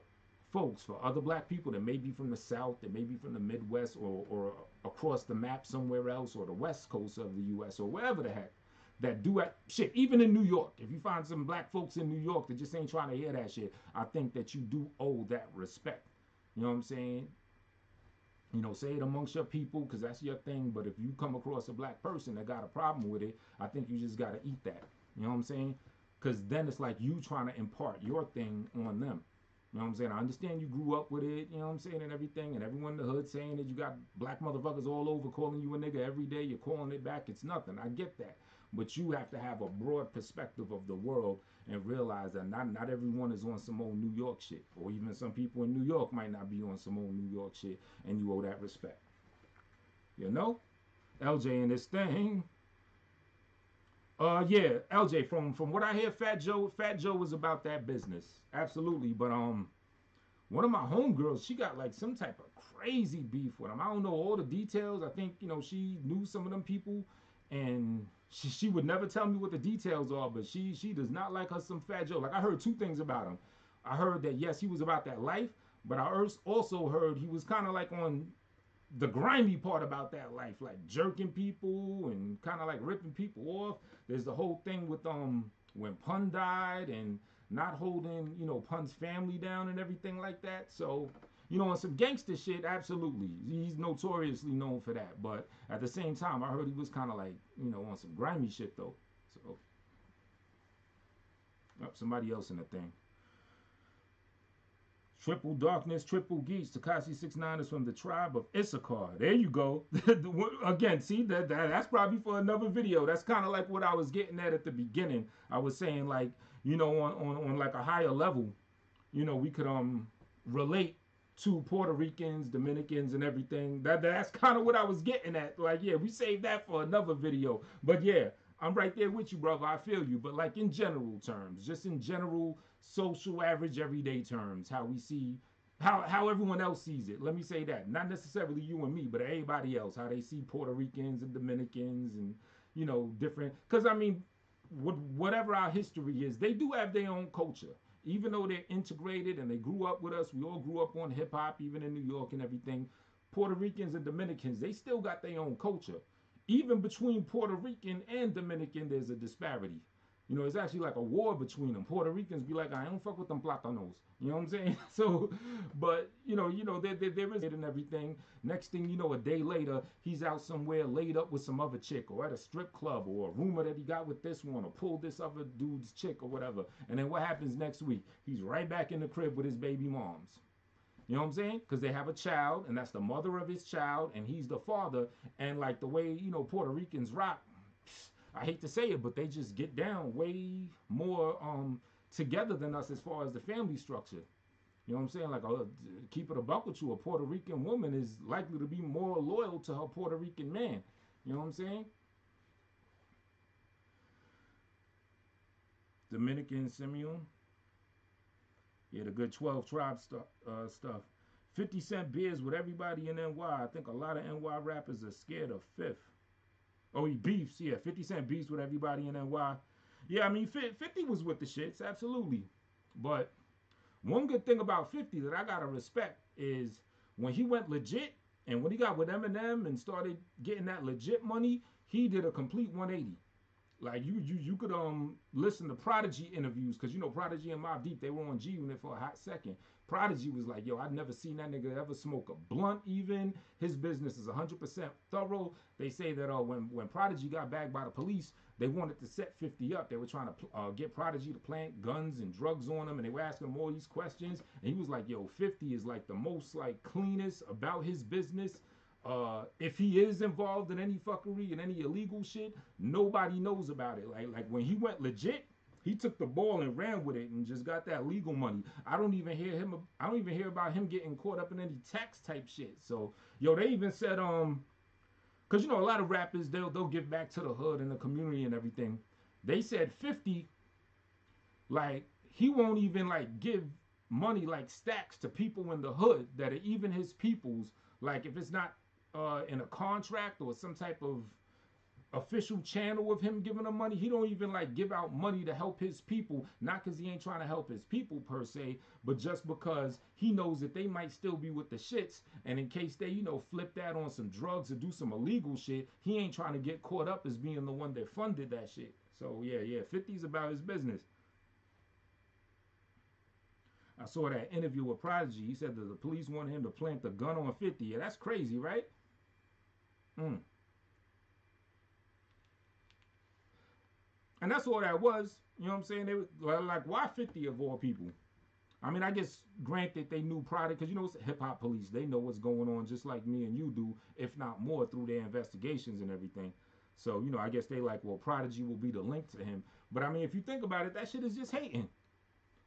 folks, for other black people that may be from the South, that may be from the Midwest, or across the map somewhere else, or the West Coast of the U.S., or wherever the heck, that do that shit. Even in New York, if you find some black folks in New York that just ain't trying to hear that shit, I think that you do owe that respect. You know what I'm saying? Say it amongst your people, because that's your thing. But if you come across a black person that got a problem with it, I think you just got to eat that. You know what I'm saying? Because then it's like you trying to impart your thing on them. You know what I'm saying? I understand you grew up with it, you know what I'm saying, and everything, and everyone in the hood saying that you got black motherfuckers all over calling you a nigga every day, you're calling it back, it's nothing. I get that. But you have to have a broad perspective of the world and realize that not everyone is on some old New York shit. Or even some people in New York might not be on some old New York shit, and you owe that respect. You know? LJ and this thing. Yeah, LJ, from what I hear, Fat Joe was about that business. Absolutely. But one of my homegirls, she got like some type of crazy beef with him. I don't know all the details. I think, she knew some of them people, and she would never tell me what the details are, but she does not like her some Fat Joe. Like, I heard two things about him. I heard that, yes, he was about that life, but I also heard he was kind of like on the grimy part about that life, like jerking people and kind of like ripping people off. There's the whole thing with when Pun died and not holding, Pun's family down and everything like that. So, on some gangster shit, absolutely. He's notoriously known for that. But at the same time, I heard he was kind of like, on some grimy shit though. So, somebody else in the thing. Triple Darkness, Triple Geese. Takashi 6ix9ine is from the tribe of Issachar. There you go. Again, see, that's probably for another video. That's kind of like what I was getting at the beginning. I was saying, like, you know, on like a higher level, you know, we could relate to Puerto Ricans, Dominicans, and everything. That's kind of what I was getting at. Like, yeah, we saved that for another video. But yeah, I'm right there with you, brother. I feel you. But like in general terms, just in general, social, average, everyday terms, how we see, how everyone else sees it. Let me say that. Not necessarily you and me, but everybody else, how they see Puerto Ricans and Dominicans and, you know, different. Because, I mean, whatever our history is, they do have their own culture. Even though they're integrated and they grew up with us, we all grew up on hip hop, even in New York and everything. Puerto Ricans and Dominicans, they still got their own culture. Even between Puerto Rican and Dominican, there's a disparity. You know, it's actually like a war between them. Puerto Ricans be like, I don't fuck with them platanos. You know what I'm saying? So, but, you know, there is it and everything. Next thing you know, a day later, he's out somewhere laid up with some other chick or at a strip club or a rumor that he got with this one or pulled this other dude's chick or whatever. And then what happens next week? He's right back in the crib with his baby moms. You know what I'm saying? Because they have a child, and that's the mother of his child, and he's the father. And like the way, you know, Puerto Ricans rock, I hate to say it, but they just get down way more together than us as far as the family structure. You know what I'm saying? Like, keep it a buck with you, a Puerto Rican woman is likely to be more loyal to her Puerto Rican man. You know what I'm saying? Dominican Simeon. Yeah, the good 12 tribe stuff. 50 Cent beers with everybody in NY. I think a lot of NY rappers are scared of Fifth. Oh, he beefs. Yeah, 50 Cent beefs with everybody in NY. Yeah, I mean, 50 was with the shits, absolutely. But one good thing about 50 that I gotta respect is when he went legit and when he got with Eminem and started getting that legit money, he did a complete 180. Like you could listen to Prodigy interviews, because you know Prodigy and Mobb Deep, they were on G Unit for a hot second. Prodigy was like, yo, I'd never seen that nigga ever smoke a blunt even. His business is 100% thorough. They say that when Prodigy got bagged by the police, they wanted to set 50 up. They were trying to get Prodigy to plant guns and drugs on him, and they were asking him all these questions. And he was like, yo, 50 is like the most like cleanest about his business. If he is involved in any fuckery and any illegal shit, nobody knows about it. Like when he went legit, he took the ball and ran with it and just got that legal money. I don't even hear about him getting caught up in any tax type shit. So, yo, they even said cause you know a lot of rappers they'll give back to the hood and the community and everything. They said 50, like he won't even like give money like stacks to people in the hood that are even his peoples. Like if it's not in a contract or some type of official channel of him giving them money, he don't even like give out money to help his people, not because he ain't trying to help his people per se, but just because he knows that they might still be with the shits, and in case they, you know, flip that on some drugs or do some illegal shit, he ain't trying to get caught up as being the one that funded that shit. So yeah, 50's about his business. I saw that interview with Prodigy. He said that the police wanted him to plant the gun on 50. Yeah, that's crazy, right? And that's all that was. You know what I'm saying? They were like, why 50 of all people? I mean, I guess granted they knew Prodigy, because you know it's the hip hop police. They know what's going on just like me and you do, if not more, through their investigations and everything. So, you know, I guess they like, well, Prodigy will be the link to him. But I mean, if you think about it, that shit is just hating.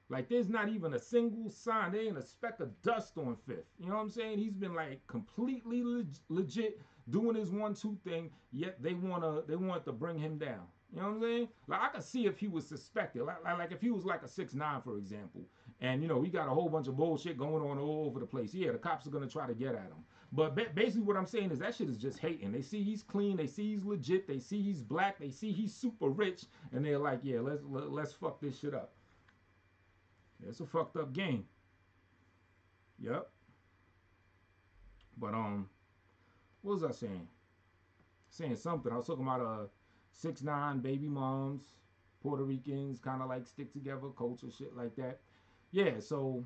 Like, there's not even a single sign. There ain't a speck of dust on Fifth. You know what I'm saying? He's been like completely legit doing his 1-2 thing. Yet they want to bring him down. You know what I'm saying? Like, I could see if he was suspected. Like if he was like a 6ix9ine, for example, and you know he got a whole bunch of bullshit going on all over the place. Yeah, the cops are gonna try to get at him. But basically, what I'm saying is that shit is just hating. They see he's clean. They see he's legit. They see he's black. They see he's super rich, and they're like, yeah, let's fuck this shit up. It's a fucked up game. Yep. But what was I saying? Saying something. I was talking about 6ix9ine, baby moms, Puerto Ricans, kind of like stick together culture, shit like that. Yeah. So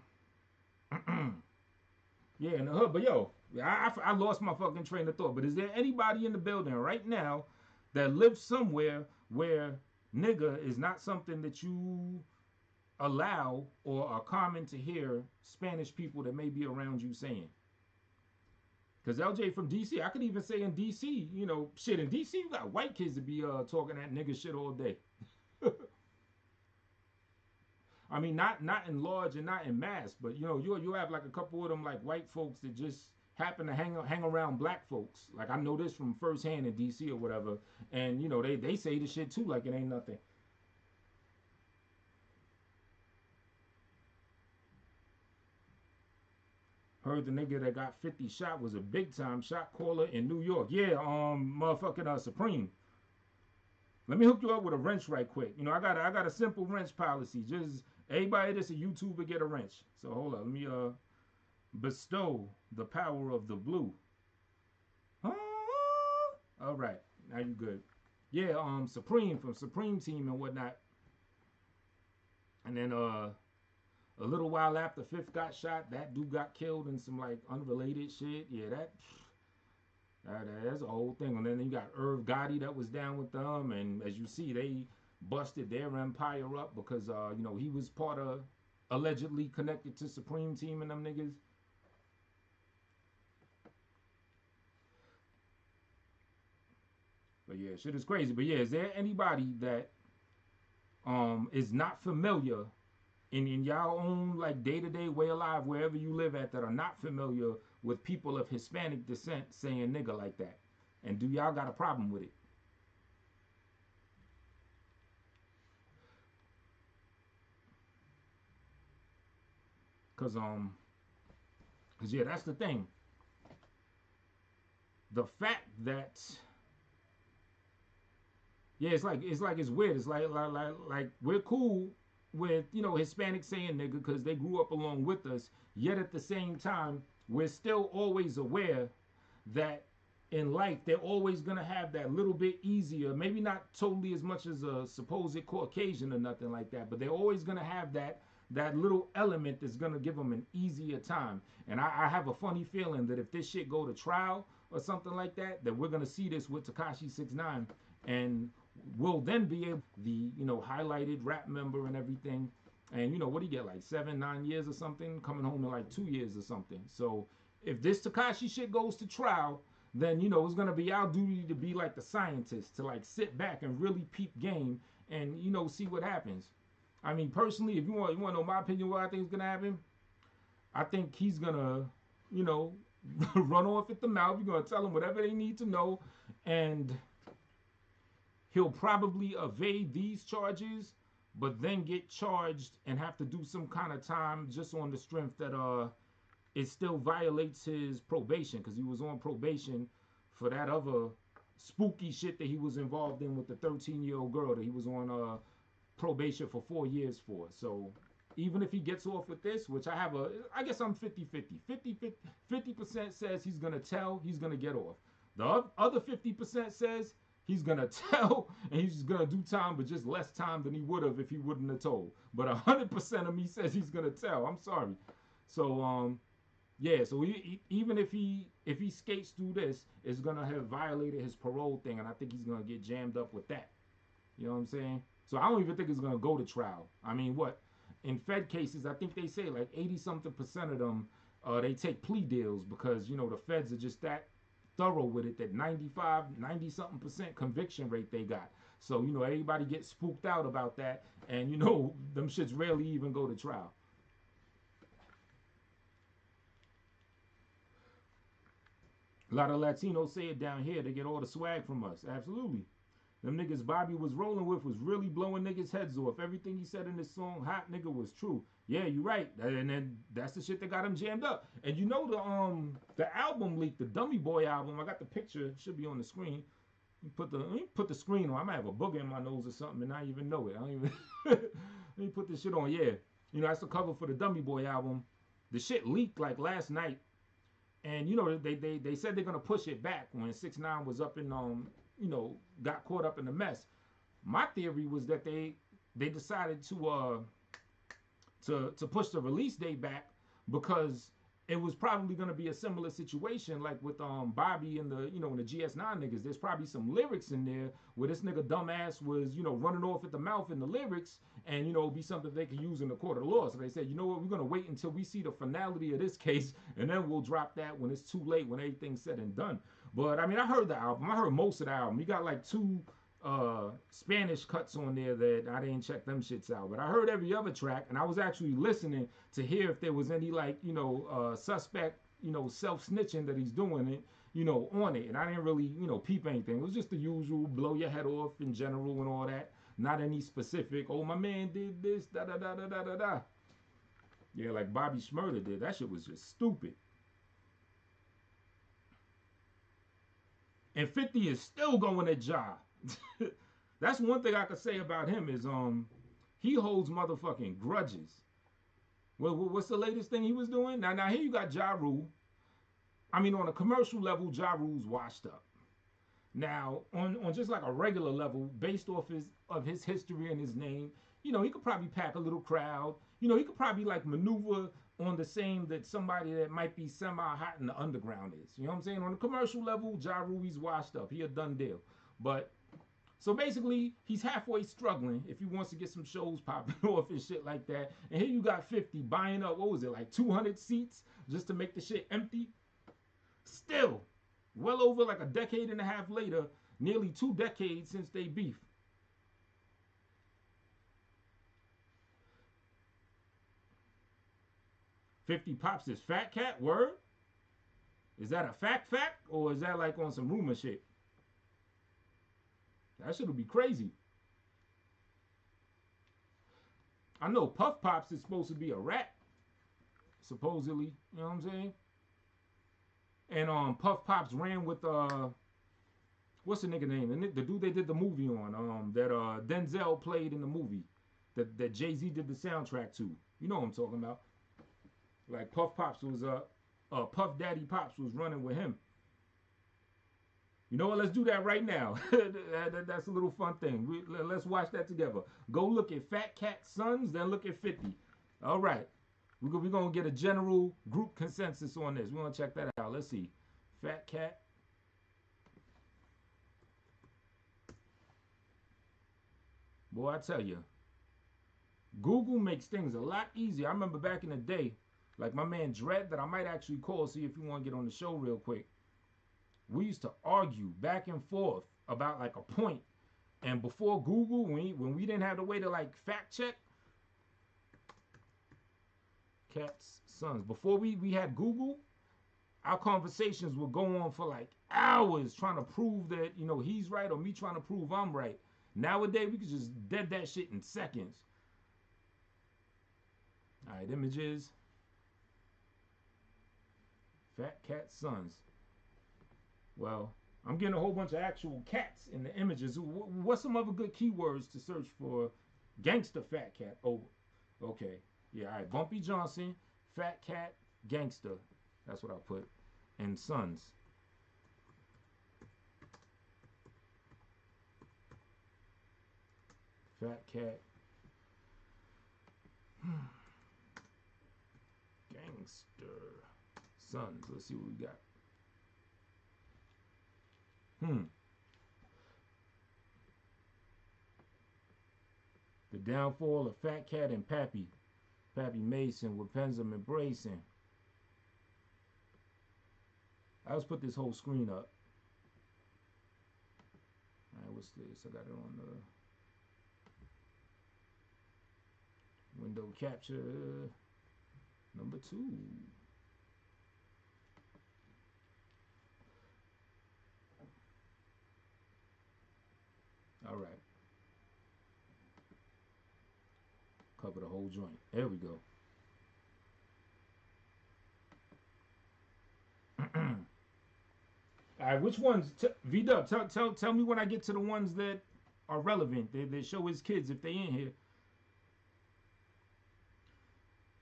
yeah, in the hood. But yo, I lost my fucking train of thought. But is there anybody in the building right now that lives somewhere where nigga is not something that you allow or are common to hear Spanish people that may be around you saying. Because LJ from DC, I could even say in DC, you know, shit, in DC, you got white kids to be talking that nigga shit all day. I mean, not in large and not in mass, but you know, you have like a couple of them like white folks that just happen to hang around black folks. Like I know this from firsthand in DC or whatever, and you know they say the shit too like it ain't nothing. Heard the nigga that got 50 shot was a big time shot caller in New York. Yeah, motherfucking Supreme. Let me hook you up with a wrench right quick. You know, I got a simple wrench policy. Just everybody that's a YouTuber get a wrench. So hold on, let me bestow the power of the blue. All right, now you good. Yeah, Supreme from Supreme Team and whatnot. And then a little while after Fifth got shot, that dude got killed in some like unrelated shit. Yeah, that's a whole thing. And then you got Irv Gotti that was down with them, and as you see, they busted their empire up because you know, he was part of allegedly connected to Supreme Team and them niggas. But yeah, shit is crazy. But yeah, is there anybody that is not familiar in y'all own like day-to-day way of life, wherever you live at, that are not familiar with people of Hispanic descent saying nigga like that? And do y'all got a problem with it? Cause yeah, that's the thing. The fact that yeah, it's weird. It's like we're cool with, you know, Hispanics saying nigga because they grew up along with us. Yet at the same time, we're still always aware that in life they're always gonna have that little bit easier. Maybe not totally as much as a supposed Caucasian or nothing like that, but they're always gonna have that little element that's gonna give them an easier time. And I have a funny feeling that if this shit go to trial or something like that, that we're gonna see this with Tekashi 6IX9, and we'll then be able the, you know, highlighted rap member and everything. And you know, what do you get, like 7-9 years or something, coming home in like 2 years or something. So if this Tekashi shit goes to trial, then you know it's gonna be our duty to be like the scientists, to like sit back and really peep game and, you know, see what happens. I mean, personally, if you want to know my opinion, what I think is gonna happen, I think he's gonna, you know, run off at the mouth. You're gonna tell him whatever they need to know, and he'll probably evade these charges, but then get charged and have to do some kind of time just on the strength that it still violates his probation, because he was on probation for that other spooky shit that he was involved in with the 13-year-old girl that he was on probation for 4 years for. So even if he gets off with this, which I guess I'm 50-50. 50% says he's gonna tell, he's gonna get off. The other 50% says he's gonna tell and he's just gonna do time, but just less time than he would have if he wouldn't have told. But 100% of me says he's gonna tell. I'm sorry. So yeah, so even if he skates through this, it's gonna have violated his parole thing, and I think he's gonna get jammed up with that. You know what I'm saying? So I don't even think it's gonna go to trial. I mean, what? In Fed cases, I think they say like 80-something% of them, they take plea deals because, you know, the feds are just that thorough with it, that 90-something% conviction rate they got. So, you know, everybody gets spooked out about that, and, you know, them shits rarely even go to trial. A lot of Latinos say it down here. They get all the swag from us. Absolutely. Them niggas Bobby was rolling with was really blowing niggas' heads off. Everything he said in this song, Hot Nigga, was true. Yeah, you're right. And then that's the shit that got him jammed up. And you know the album leak, the Dummy Boy album, I got the picture, it should be on the screen. Let me put the screen on. I might have a booger in my nose or something and I even know it. I don't even let me put this shit on. Yeah. You know, that's the cover for the Dummy Boy album. The shit leaked like last night. And you know, they said they're gonna push it back when 6IX9INE was up in you know, got caught up in the mess. My theory was that they decided to push the release date back because it was probably gonna be a similar situation like with Bobby and the in the GS9 niggas. There's probably some lyrics in there where this nigga dumbass was running off at the mouth in the lyrics, and be something they could use in the court of law. So they said, you know what, we're gonna wait until we see the finality of this case, and then we'll drop that when it's too late, when everything's said and done. But I mean, I heard the album. I heard most of the album. You got like 2 Spanish cuts on there that I didn't check them shits out, but I heard every other track, and I was actually listening to hear if there was any like suspect self snitching that he's doing it on it, and I didn't really peep anything. It was just the usual blow your head off in general and all that, not any specific, oh my man did this, da da da da da da da. Yeah, like Bobby Shmurda did. That shit was just stupid. And 50 is still going at Ja. That's one thing I could say about him is he holds motherfucking grudges. Well, what's the latest thing he was doing? Now here you got Ja Rule. I mean, on a commercial level, Ja Rule's washed up. Now, on just like a regular level, based off his history and his name, he could probably pack a little crowd. He could probably like maneuver on the same that somebody that might be semi-hot in the underground is. You know what I'm saying? On a commercial level, Ja Rule, he's washed up. He a done deal. But so basically, he's halfway struggling if he wants to get some shows popping off and shit like that. And here you got 50 buying up, what was it, like 200 seats just to make the shit empty? Still, well over like a decade and a half later, nearly 2 decades since they beef. "50 pops his fat cat, word? Is that a fact, or is that like on some rumor shit? That shit would be crazy. I know Puff Pops is supposed to be a rat, supposedly. You know what I'm saying? And Puff Pops ran with what's the nigga name? The dude they did the movie on, that Denzel played in the movie, that Jay-Z did the soundtrack to. You know what I'm talking about? Like Puff Pops was Puff Daddy Pops was running with him. You know what? Let's do that right now. That's a little fun thing. Let's watch that together. Go look at Fat Cat Sons, then look at 50. All right. We're going to get a general group consensus on this. We're going to check that out. Let's see. Fat Cat. Boy, I tell you, Google makes things a lot easier. I remember back in the day, like my man Dredd, that I might actually call, see if you want to get on the show real quick. We used to argue back and forth about like a point. And before Google, when we didn't have the way to like fact check, Cat's Sons, before we had Google, our conversations would go on for like hours trying to prove that, he's right, or me trying to prove I'm right. Nowadays, we could just dead that shit in seconds. All right, images. Fat Cat Sons. Well, I'm getting a whole bunch of actual cats in the images. What's some other good keywords to search for? Gangster Fat Cat. Oh, okay. Yeah, all right. Bumpy Johnson, Fat Cat, Gangster. That's what I put. And Sons. Fat Cat. Gangster Sons. Let's see what we got. The downfall of Fat Cat and Pappy Mason with Penzum embracing. Let's put this whole screen up. Alright, what's this? I got it on the window capture number 2. All right. Cover the whole joint. There we go. All right, which ones? V-Dub, tell me when I get to the ones that are relevant. They show his kids if they in here.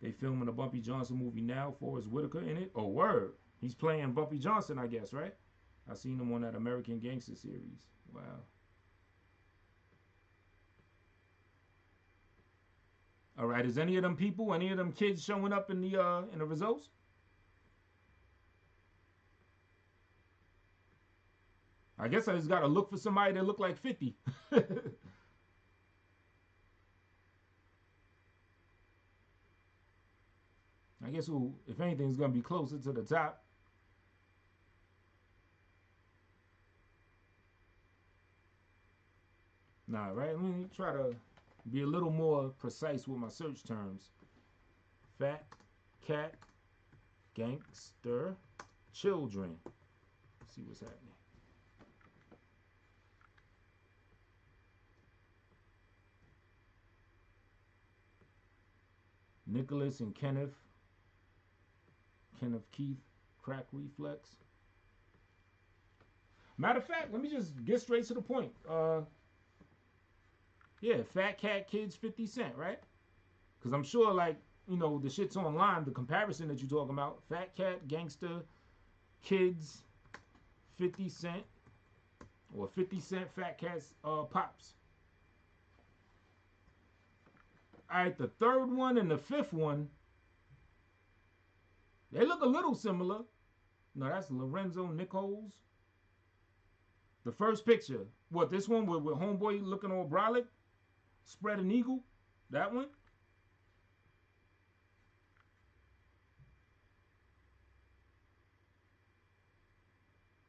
They filming a Bumpy Johnson movie now. Forrest Whitaker in it. Oh, word. He's playing Bumpy Johnson, I guess, right? I seen him on that American Gangster series. Wow. All right, is any of them people, any of them kids showing up in the results? I guess I just got to look for somebody that look like 50. I guess who, if anything, is going to be closer to the top. Nah, right? Let me try to be a little more precise with my search terms. Fat cat, gangster, children. Let's see what's happening. Nicholas and Kenneth Keith, crack reflex. Matter of fact, let me just get straight to the point. Yeah, Fat Cat Kids 50 Cent, right? Because I'm sure, like, you know, the shit's online, the comparison that you're talking about. Fat Cat, Gangster, Kids, 50 Cent, or 50 Cent, Fat Cat's Pops. All right, the third one and the fifth one, they look a little similar. No, that's Lorenzo Nichols. The first picture, what, this one with homeboy looking all brolic? Spread an eagle? That one?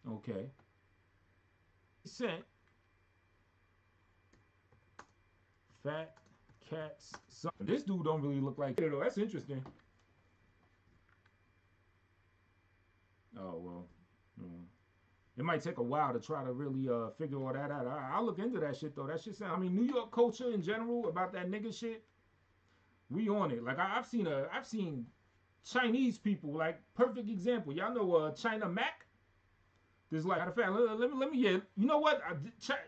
Okay. Cent. Fat Cats. This dude don't really look like it though. That's interesting. Oh, well. It might take a while to try to really figure all that out. I'll look into that shit though. That shit sound, I mean, New York culture in general about that nigga shit, we on it. Like I've seen Chinese people, like perfect example. Y'all know China Mac? There's like, matter of fact, let me yeah, you know what?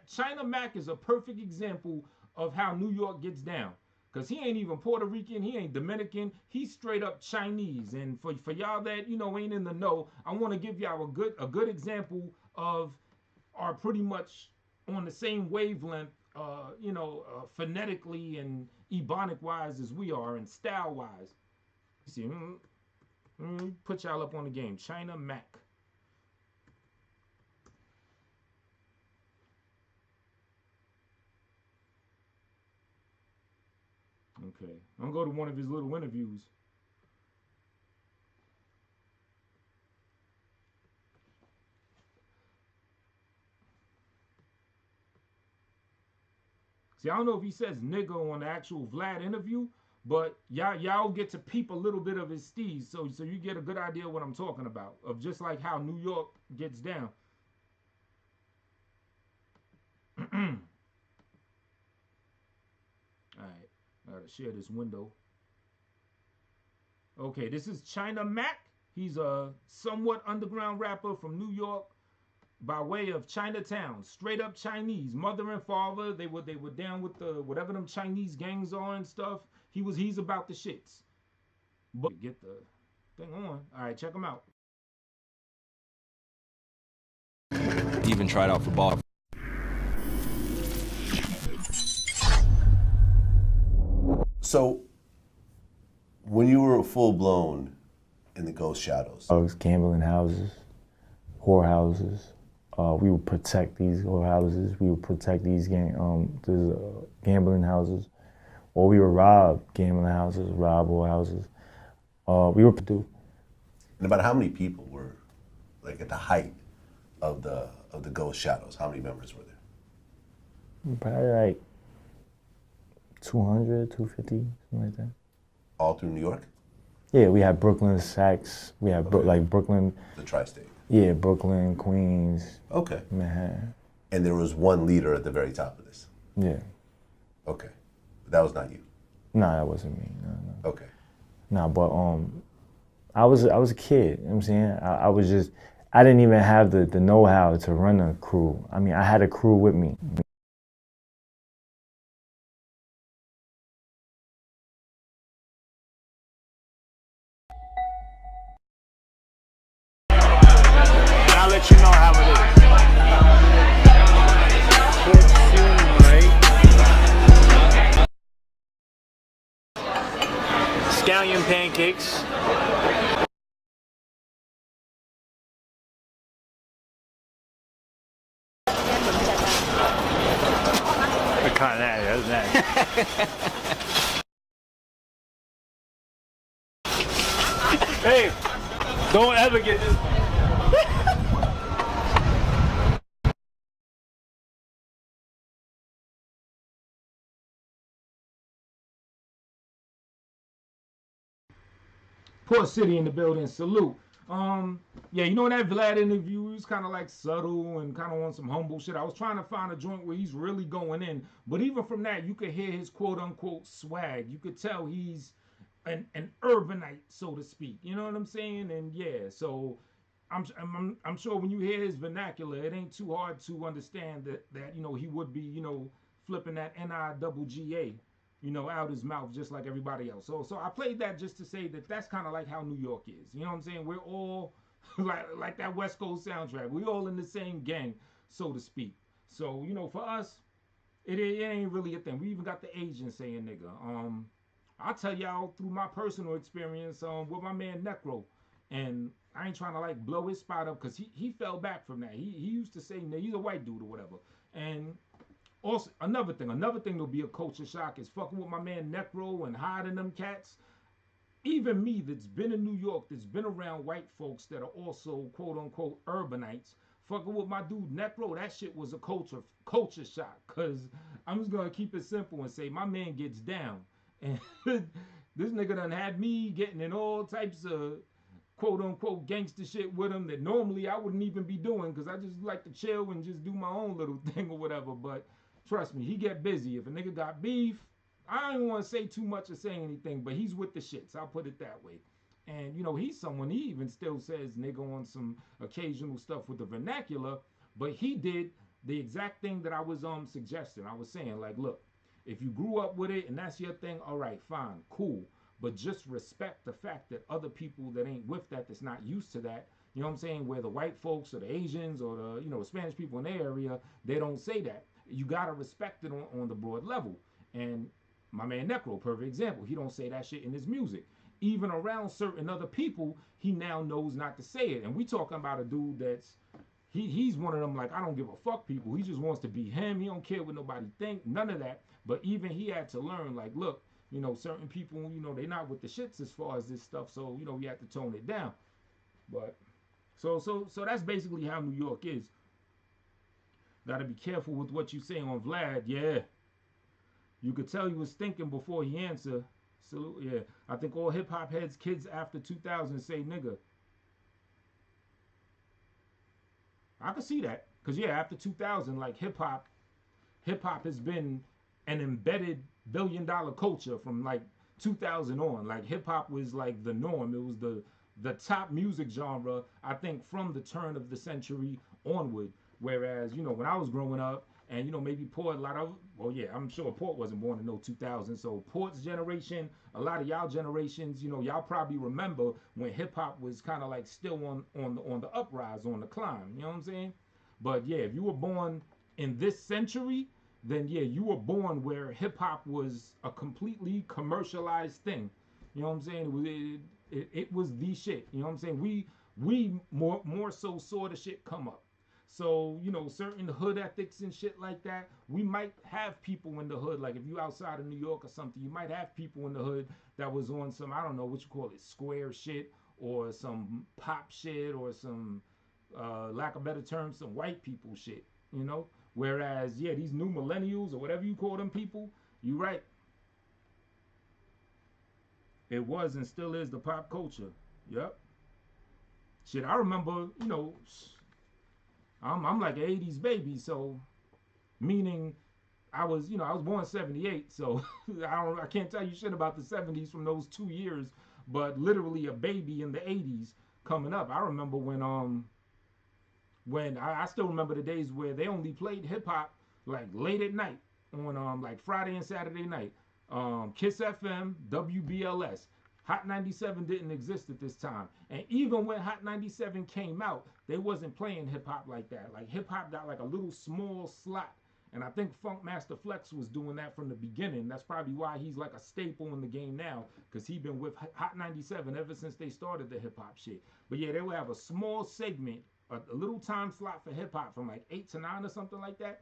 China Mac is a perfect example of how New York gets down. Cause he ain't even Puerto Rican, he ain't Dominican, he's straight up Chinese. And for y'all that, you know, ain't in the know, I want to give y'all a good example of are pretty much on the same wavelength, you know, phonetically and ebonic wise as we are, and style wise. See, let me put y'all up on the game. China Mac. Okay, I'm gonna go to one of his little interviews. See, I don't know if he says nigga on the actual Vlad interview, but y'all get to peep a little bit of his steez, so you get a good idea what I'm talking about, of just like how New York gets down. All right, I gotta share this window. Okay, this is China Mac. He's a somewhat underground rapper from New York by way of Chinatown. Straight up Chinese. Mother and father, they were down with the whatever them Chinese gangs are and stuff. He's about the shits. But get the thing on. All right, check him out. Even tried out for ball. So, when you were full blown in the Ghost Shadows, I was gambling houses, whorehouses. We would protect these whorehouses. We would protect these gambling houses, or we would rob gambling houses, rob whorehouses. We would do. And about how many people were, like, at the height of the Ghost Shadows? How many members were there? Probably like 200, 250, something like that. All through New York? Yeah, we had Brooklyn, Saks. We had like Brooklyn. The tri-state. Yeah, Brooklyn, Queens. Okay. Manhattan. And there was one leader at the very top of this. Yeah. Okay. But that was not you. No, that wasn't me. No. Okay. No, but I was a kid. You know what I'm saying? I didn't even have the know-how to run a crew. I mean, I had a crew with me. I'll let you know how it is. Scallion pancakes. not kind of that. Hey, don't ever get this. Port City in the building, salute. Yeah, you know that Vlad interview, he was kind of like subtle and kind of on some humble shit. I was trying to find a joint where he's really going in, but even from that, you could hear his quote unquote swag. You could tell he's an urbanite, so to speak. You know what I'm saying? And yeah, so I'm sure when you hear his vernacular, it ain't too hard to understand that you know he would be flipping that N1GGA out his mouth just like everybody else. So I played that just to say that that's kind of like how New York is. You know what I'm saying? We're all like that West Coast soundtrack. We all in the same gang, so to speak. So for us, it ain't really a thing. We even got the Asians saying nigga. I'll tell y'all through my personal experience with my man Necro, and I ain't trying to like blow his spot up because he fell back from that. He used to say nigga. He's a white dude or whatever, and also, another thing that'll be a culture shock is fucking with my man Necro and hiding them cats. Even me that's been in New York, that's been around white folks that are also quote unquote urbanites, fucking with my dude Necro, that shit was a culture shock. Cause I'm just gonna keep it simple and say my man gets down. And this nigga done had me getting in all types of quote unquote gangster shit with him that normally I wouldn't even be doing because I just like to chill and just do my own little thing or whatever. But trust me, he get busy. If a nigga got beef, I don't want to say too much or say anything, but he's with the shits. I'll put it that way. And he's someone, he even still says nigga on some occasional stuff with the vernacular, but he did the exact thing that I was suggesting. I was saying, like, look, if you grew up with it and that's your thing, all right, fine, cool. But just respect the fact that other people that ain't with that's not used to that, you know what I'm saying, where the white folks or the Asians or the Spanish people in their area, they don't say that. You gotta respect it on the broad level. And my man Necro, perfect example, he don't say that shit in his music. Even around certain other people, he now knows not to say it. And we talking about a dude that's he's one of them like I don't give a fuck people. He just wants to be him. He don't care what nobody think. None of that. But even he had to learn like, look, certain people, they not with the shits as far as this stuff. So we have to tone it down. But so that's basically how New York is. Gotta be careful with what you say on Vlad. Yeah. You could tell he was thinking before he answered. Salute. Yeah. I think all hip hop heads, kids after 2000 say nigga. I could see that. Because yeah, after 2000, like hip hop has been an embedded billion-dollar culture from like 2000 on. Like hip hop was like the norm. It was the top music genre, I think, from the turn of the century onward. Whereas, when I was growing up, and maybe Port, I'm sure Port wasn't born in no 2000. So Port's generation, a lot of y'all generations, y'all probably remember when hip hop was kind of like still on the uprise, on the climb. You know what I'm saying? But yeah, if you were born in this century, then yeah, you were born where hip hop was a completely commercialized thing. You know what I'm saying? It was the shit. You know what I'm saying? We more so saw the shit come up. So, certain hood ethics and shit like that, we might have people in the hood, like if you outside of New York or something, you might have people in the hood that was on some, I don't know what you call it, square shit or some pop shit or some, lack of better terms, some white people shit, Whereas, yeah, these new millennials or whatever you call them people, you right. It was and still is the pop culture. Yep. Shit, I remember, I'm like an 80s baby, so meaning I was born 78, so I can't tell you shit about the 70s from those 2 years, but literally a baby in the 80s coming up. I remember when I still remember the days where they only played hip hop like late at night on like Friday and Saturday night. Kiss FM, WBLS. Hot 97 didn't exist at this time. And even when Hot 97 came out, they wasn't playing hip hop like that. Like hip hop got like a little small slot. And I think Funk Master Flex was doing that from the beginning. That's probably why he's like a staple in the game now, because he's been with Hot 97 ever since they started the hip hop shit. But yeah, they would have a small segment, a little time slot for hip hop from like 8 to 9 or something like that.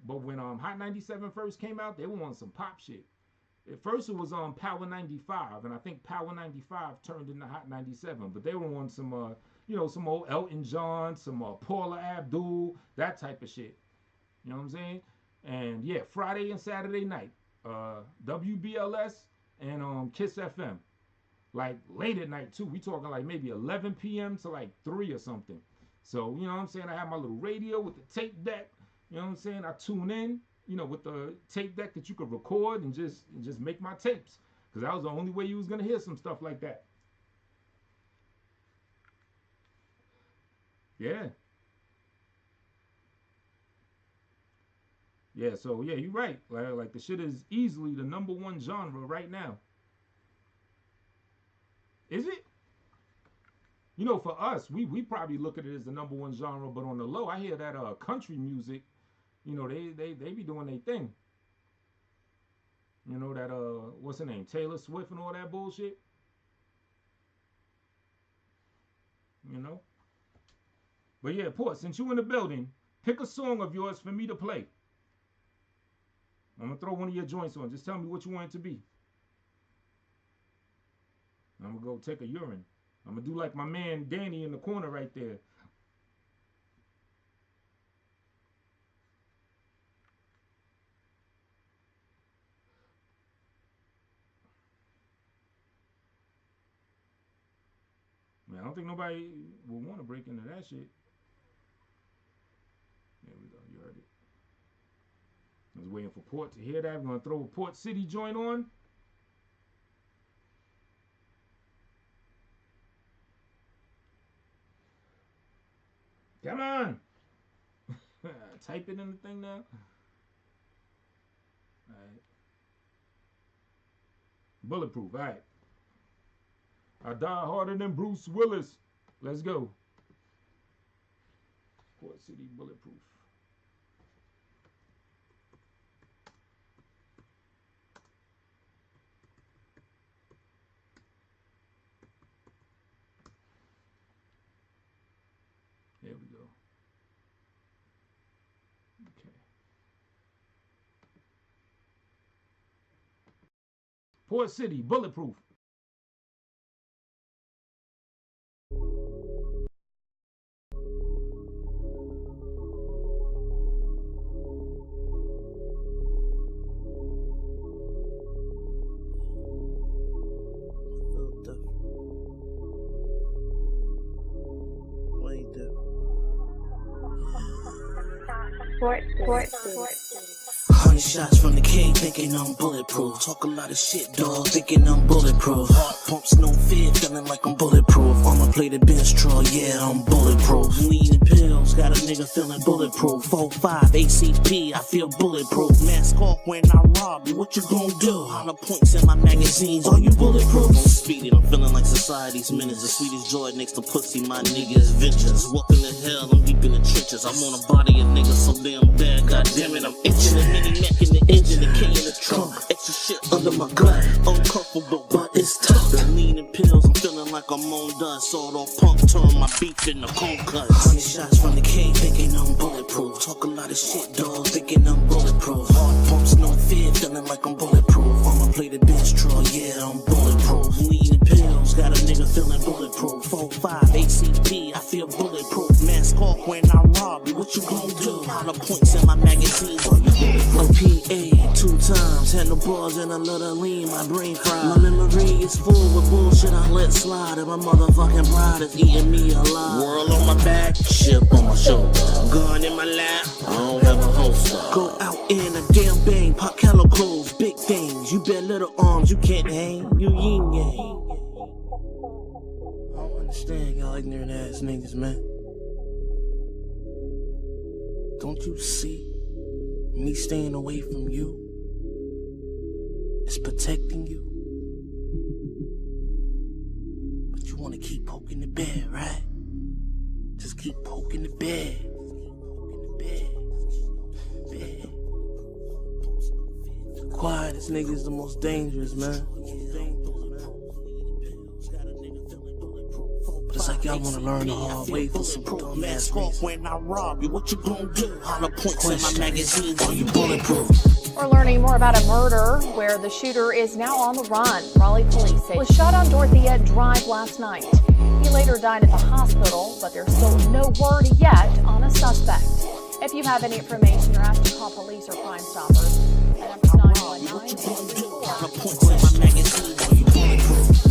But when Hot 97 first came out, they were on some pop shit. At first it was on Power 95, and I think Power 95 turned into Hot 97. But they were on some, some old Elton John, some Paula Abdul, that type of shit. You know what I'm saying? And yeah, Friday and Saturday night, WBLS and Kiss FM. Like late at night too. We talking like maybe 11 p.m. to like 3 or something. So, you know what I'm saying? I have my little radio with the tape deck. You know what I'm saying? I tune in, with the tape deck that you could record and just make my tapes. Because that was the only way you was going to hear some stuff like that. Yeah. Yeah, so yeah, you're right. Like the shit is easily the #1 genre right now. Is it? For us, we probably look at it as the #1 genre, but on the low, I hear that country music, they be doing their thing. That what's her name? Taylor Swift and all that bullshit. But yeah, Port, since you in the building, pick a song of yours for me to play. I'm gonna throw one of your joints on. Just tell me what you want it to be. I'm gonna go take a urine. I'm gonna do like my man Danny in the corner right there. Man, I don't think nobody will want to break into that shit. There we go. You heard it. I was waiting for Port to hear that. I'm gonna throw a Port City joint on. Come on. Type it in the thing now. All right. Bulletproof. All right. I die harder than Bruce Willis. Let's go. Port City Bulletproof. There we go. Okay. Port City Bulletproof. Port. 100 shots from the K, thinking I'm bulletproof. Talk a lot of shit, dog, thinking I'm bulletproof. Heart pumps, no fear, feeling like I'm bulletproof. I'ma play the bench draw, yeah, I'm bulletproof. Weed and pills, got a nigga feeling bulletproof. 4-5 ACP, I feel bulletproof. Mask off when I rob you, what you gon' do? Hollow points in my magazines, are you bulletproof? I'm speeding, I'm feeling like society's menace. The sweetest joy next to pussy, my niggas vengeance. Welcome to hell, I'm deep in the trenches. I'm on a body of niggas so damn bad, goddamn it, I'm itching a mini neck in the engine, the K in the trunk. Extra shit under my gut, uncomfortable, but it's tough. The lean and pills, I'm feeling like I'm on dust. Sawed off punk, turn my beef into cold cuts. 100 shots from the K, thinking I'm bulletproof. Talk a lot of shit, dog, thinking I'm bulletproof. Heart pumps, no fear, feeling like I'm bulletproof. I'ma play the bench draw, yeah, I'm bulletproof. Lean and pills, got a nigga feeling bulletproof. 4-5 ACP, I feel bulletproof. Mask off when I rob you, what you gon' do? Hollow points in my magazines, are you bulletproof? OPA 2 times, had no bars and a little lean, my brain fried. My memory is full with bullshit I let slide, and my motherfucking pride is eating me alive. World on my back, ship on my shoulder, gun in my lap, I don't have a holster. Go out in a damn bang, pop calicos, big things. You bet little arms, you can't hang, you yin yang. I don't understand y'all ignorant ass niggas, man. Don't you see? Me staying away from you is protecting you. But you wanna keep poking the bear, right? Just keep poking the bear. The quietest nigga is the most dangerous, man. But it's like Y'all wanna learn the hard way for some proof. Mask off when I rob you. What you gonna do? Hollow points in my magazines. Are you bulletproof? We're learning more about a murder where the shooter is now on the run. Raleigh police say he was shot on Dorothea Drive last night. He later died at the hospital, but there's still no word yet on a suspect. If you have any information, you're asked to call police or Crime Stoppers at 6IX9INE.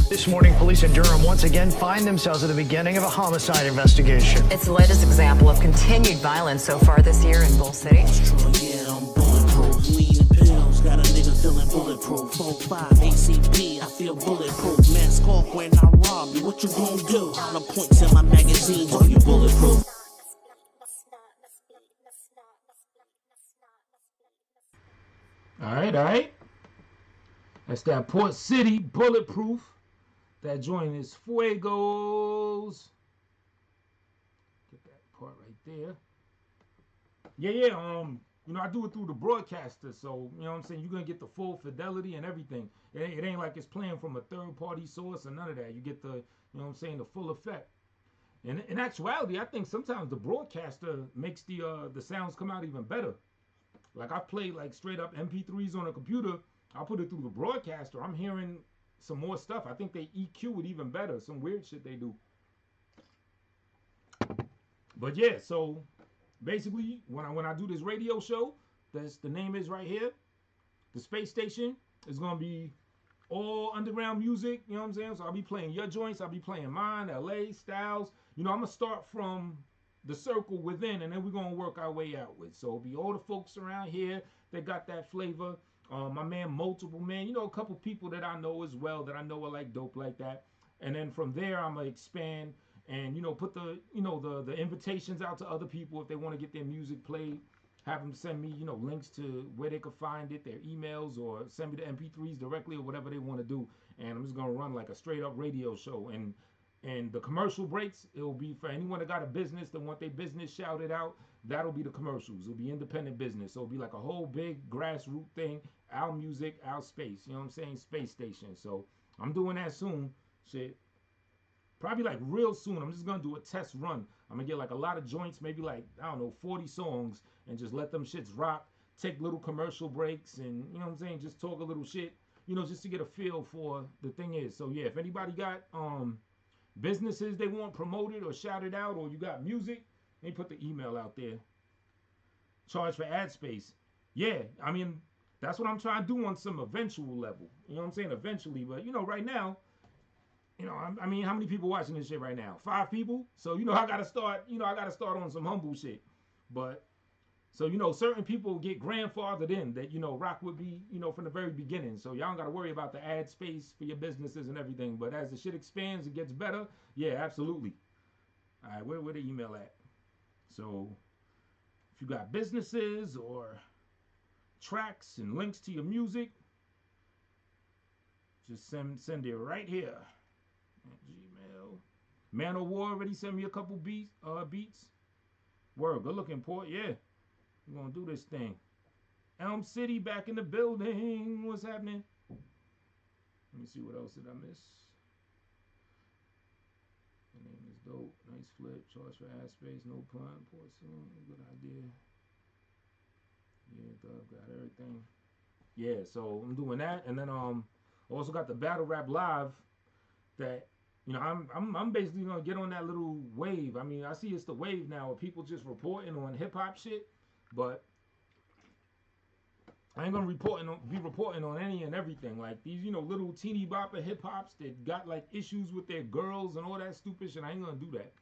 This morning, police in Durham once again find themselves at the beginning of a homicide investigation. It's the latest example of continued violence so far this year in Bull City. Got a nigga feeling bulletproof. 4-5 ACP, I feel bulletproof. Mask off when I rob you. What you gonna do? Hollow points in my magazines. Are you bulletproof? All right. That's that Port City Bulletproof. That joint is Fuegos. Get that part right there. Yeah. You know, I do it through the broadcaster, so, you know what I'm saying, you're going to get the full fidelity and everything. It ain't like it's playing from a third-party source or none of that. You get the, you know what I'm saying, the full effect. And in actuality, I think sometimes the broadcaster makes the sounds come out even better. Like, I've played, like, straight-up MP3s on a computer. I'll put it through the broadcaster. I'm hearing some more stuff. I think they EQ it even better. Some weird shit they do. But, yeah, so... basically, when I do this radio show, the name is right here. The space station is gonna be all underground music. You know what I'm saying? So I'll be playing your joints. I'll be playing mine, LA Styles. You know, I'm gonna start from the circle within, and then we're gonna work our way out with. So it'll be all the folks around here that got that flavor. My man, Multiple Man. You know, a couple people that I know as well that I know are like dope like that. And then from there, I'm gonna expand. And, you know, put the invitations out to other people if they want to get their music played. Have them send me, you know, links to where they could find it, their emails, or send me the MP3s directly or whatever they want to do. And I'm just going to run like a straight up radio show. And the commercial breaks, it'll be for anyone that got a business that want their business shouted out. That'll be the commercials. It'll be independent business. So it'll be like a whole big grassroots thing. Our music, our space. You know what I'm saying? Space station. So I'm doing that soon. Shit. Probably like real soon. I'm just going to do a test run. I'm going to get like a lot of joints, maybe like, I don't know, 40 songs, and just let them shits rock. Take little commercial breaks and, you know what I'm saying, just talk a little shit, you know, just to get a feel for the thing is. So, yeah, if anybody got businesses they want promoted or shouted out, or you got music, they put the email out there. Charge for ad space. Yeah, I mean, that's what I'm trying to do on some eventual level. You know what I'm saying? Eventually. But, you know, right now, you know, I mean, how many people watching this shit right now? 5 people? So, you know, I got to start on some humble shit. But, so, you know, certain people get grandfathered in that, you know, rock would be, you know, from the very beginning. So, y'all don't got to worry about the ad space for your businesses and everything. But as the shit expands, it gets better. Yeah, absolutely. All right, where the email at? So, if you got businesses or tracks and links to your music, just send it right here. Gmail. Man of War already sent me a couple beats. Word, good looking, Port. Yeah, we're gonna do this thing. Elm City back in the building. What's happening? Let me see, what else did I miss? The name is dope. Nice flip. Charge for ad space. No pun. Port soon. Good idea. Yeah, Dub got everything. Yeah, so I'm doing that, and then I also got the Battle Rap Live. That, you know, I'm basically gonna get on that little wave. I mean, I see it's the wave now of people just reporting on hip hop shit, but I ain't gonna be reporting on any and everything. Like these, you know, little teeny bopper hip hops that got like issues with their girls and all that stupid shit. I ain't gonna do that.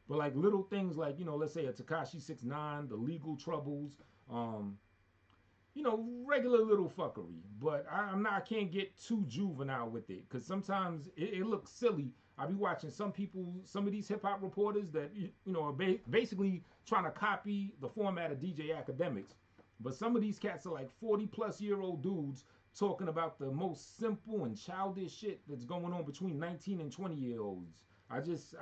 But like little things like, you know, let's say a Tekashi 6ix9ine, the legal troubles, you know, regular little fuckery. But I can't get too juvenile with it, because sometimes it looks silly. I be watching some of these hip hop reporters that, you know, are basically trying to copy the format of DJ Academics. But some of these cats are like 40-plus-year-old dudes talking about the most simple and childish shit that's going on between 19 and 20-year-olds. I just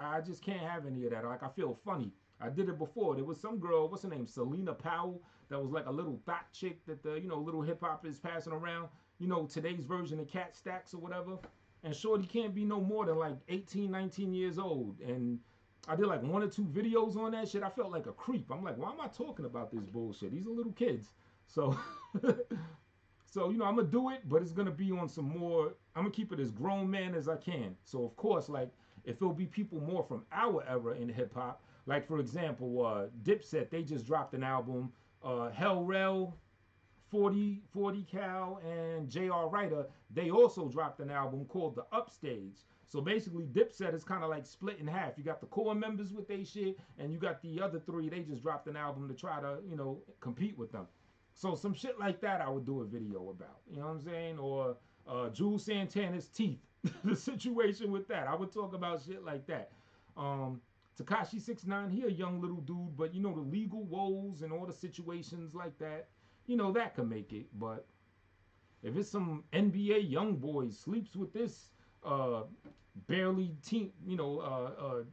can't have any of that. Like, I feel funny. I did it before. There was some girl, what's her name, Selena Powell, that was like a little thought chick that the, you know, little hip hop is passing around, you know, today's version of Cat Stacks or whatever. And shorty can't be no more than like 18, 19 years old. And I did like 1 or 2 videos on that shit. I felt like a creep. I'm like, why am I talking about this bullshit? These are little kids. So, so you know, I'm gonna do it, but it's gonna be on some more. I'm gonna keep it as grown man as I can. So of course, like if it'll be people more from our era in hip hop, like for example, Dipset, they just dropped an album. Hell Rel, 40 Cal, and J.R. Writer, they also dropped an album called The Upstage. So basically, Dipset is kind of like split in half. You got the core members with they shit, and you got the other 3. They just dropped an album to try to, you know, compete with them. So some shit like that, I would do a video about. You know what I'm saying? Or Jules Santana's teeth, the situation with that. I would talk about shit like that. Tekashi 6ix9ine, he a young little dude, but you know the legal woes and all the situations like that. You know that can make it, but if it's some NBA young boy sleeps with this barely 16,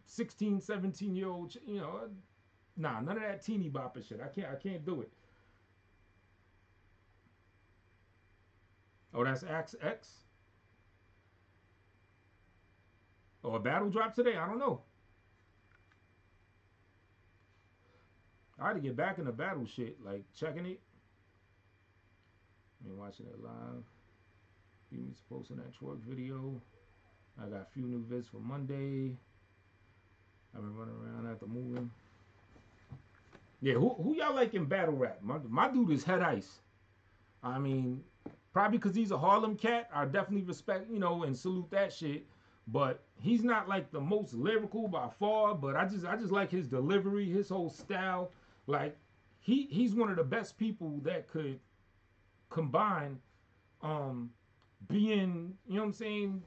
17-year-old, you know, nah, none of that teeny bopper shit. I can't do it. Oh, that's XX? Oh, a battle drop today? I don't know. I had to get back in the battle shit, like checking it. I mean, watching it live. You need to post that twerk video. I got a few new vids for Monday. I've been running around after moving. Yeah, who y'all like in battle rap? My dude is Head Ice. I mean, probably because he's a Harlem cat. I definitely respect, you know, and salute that shit. But he's not like the most lyrical by far. But I just like his delivery, his whole style. Like he's one of the best people that could combine being, you know what I'm saying,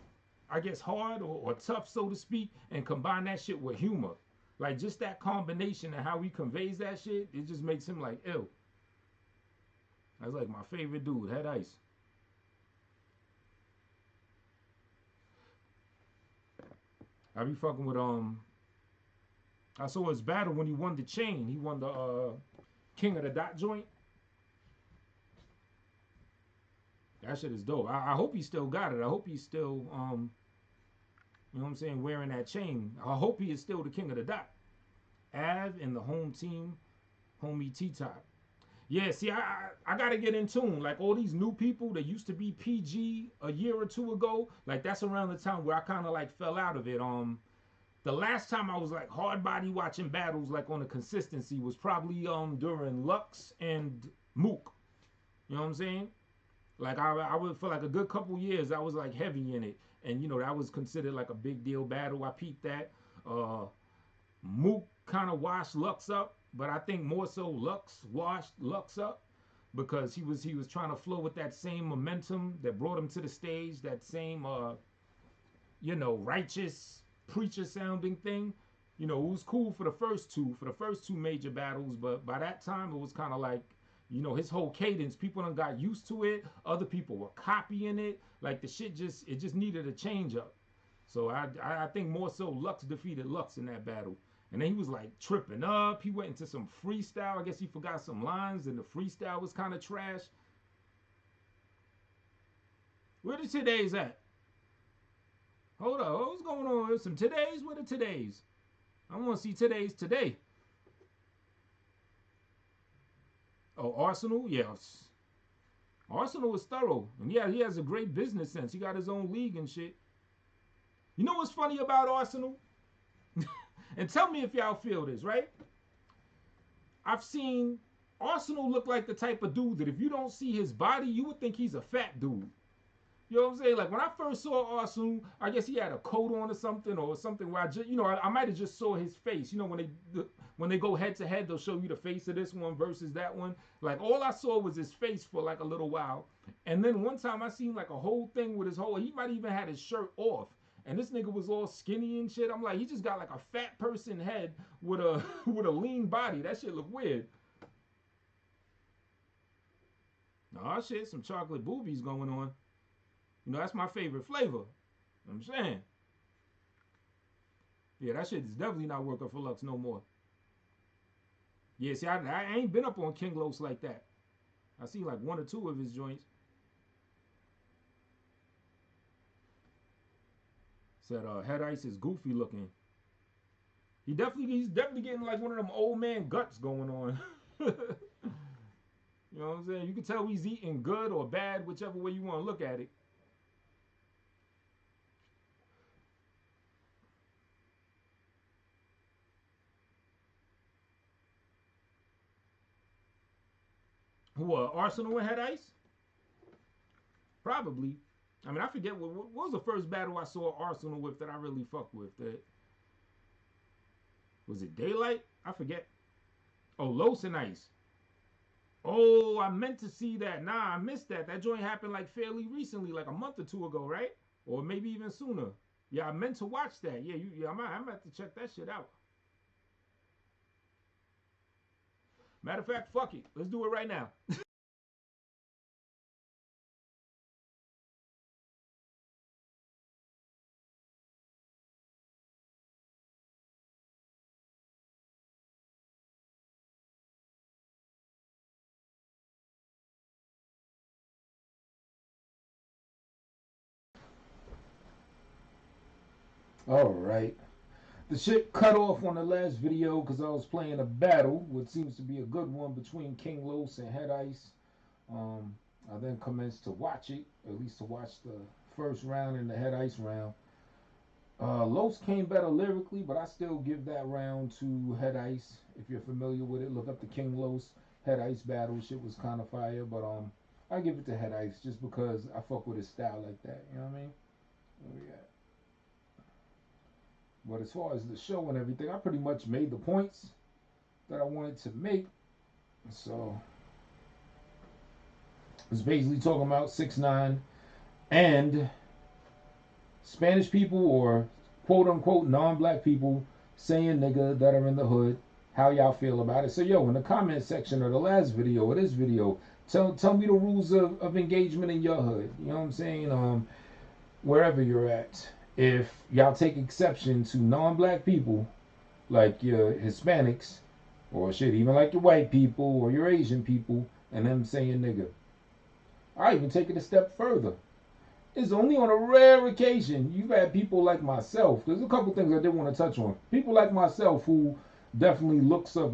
I guess hard or tough, so to speak, and combine that shit with humor. Like just that combination and how he conveys that shit, it just makes him like ill. That's like my favorite dude, Head Ice. I be fucking with I saw his battle when he won the chain. He won the King of the Dot joint. That shit is dope. I hope he still got it. I hope he's still you know what I'm saying, wearing that chain. I hope he is still the King of the Dot. Av and the home team, homie T-Top. Yeah, see, I gotta get in tune. Like all these new people that used to be PG a year or 2 ago, like that's around the time where I kind of like fell out of it. The last time I was like hard body watching battles like on a consistency was probably during Lux and Mook. You know what I'm saying? Like I would, for like a good couple years, I was like heavy in it, and you know that was considered like a big deal battle. I peeped that. Mook kind of washed Lux up, but I think more so Lux washed Lux up because he was trying to flow with that same momentum that brought him to the stage, that same you know, righteous preacher sounding thing. You know, it was cool for the first two major battles, but by that time it was kind of like, you know, his whole cadence, people done got used to it. Other people were copying it. Like the shit it just needed a change up. So I think more so Lux defeated Lux in that battle. And then he was like tripping up. He went into some freestyle. I guess he forgot some lines and the freestyle was kind of trash. Where the today's at? Hold up, what's going on? There's some today's? Where the today's? I want to see today's today. Oh, Arsenal? Yes. Arsenal is thorough. And yeah, he has a great business sense. He got his own league and shit. You know what's funny about Arsenal? And tell me if y'all feel this, right? I've seen Arsenal look like the type of dude that if you don't see his body, you would think he's a fat dude. You know what I'm saying? Like when I first saw Arsenal, I guess he had a coat on or something where I just, you know, I might have just saw his face. You know, when they go head to head, they'll show you the face of this one versus that one. Like all I saw was his face for like a little while. And then one time I seen like a whole thing with his whole, he might even had his shirt off. And this nigga was all skinny and shit. I'm like, he just got like a fat person head with a with a lean body. That shit look weird. Nah, shit, some chocolate boobies going on. You know, that's my favorite flavor. I'm saying. Yeah, that shit is definitely not working for Lux no more. Yeah, see, I ain't been up on King Los like that. I seen like 1 or 2 of his joints. Said Head Ice is goofy looking. He's definitely getting like one of them old man guts going on. You know what I'm saying? You can tell he's eating good or bad, whichever way you want to look at it. What, Arsenal had ice? Probably. I mean, I forget what was the first battle I saw Arsenal with that I really fucked with. That was it Daylight? I forget. Oh, Los and Ice. Oh, I meant to see that. Nah, I missed that. That joint happened like fairly recently, like a month or two ago, right? Or maybe even sooner. Yeah, I meant to watch that. Yeah, I'm gonna have to check that shit out. Matter of fact, fuck it. Let's do it right now. All right. The shit cut off on the last video because I was playing a battle, what seems to be a good one between King Los and Head Ice. I then commenced to watch it, at least to watch the first round and the Head Ice round. Los came better lyrically, but I still give that round to Head Ice. If you're familiar with it, look up the King Los Head Ice battle. Shit was kind of fire, but I give it to Head Ice just because I fuck with his style like that. You know what I mean? Yeah. But as far as the show and everything, I pretty much made the points that I wanted to make. So it's basically talking about 6ix9ine and Spanish people or quote unquote non-black people saying nigga that are in the hood. How y'all feel about it? So yo, in the comment section of the last video or this video, tell me the rules of engagement in your hood. You know what I'm saying? Wherever you're at. If y'all take exception to non-black people, like your Hispanics, or shit, even like your white people or your Asian people, and them saying nigga. I even take it a step further. It's only on a rare occasion you've had people like myself. There's a couple things I did want to touch on. People like myself who definitely looks of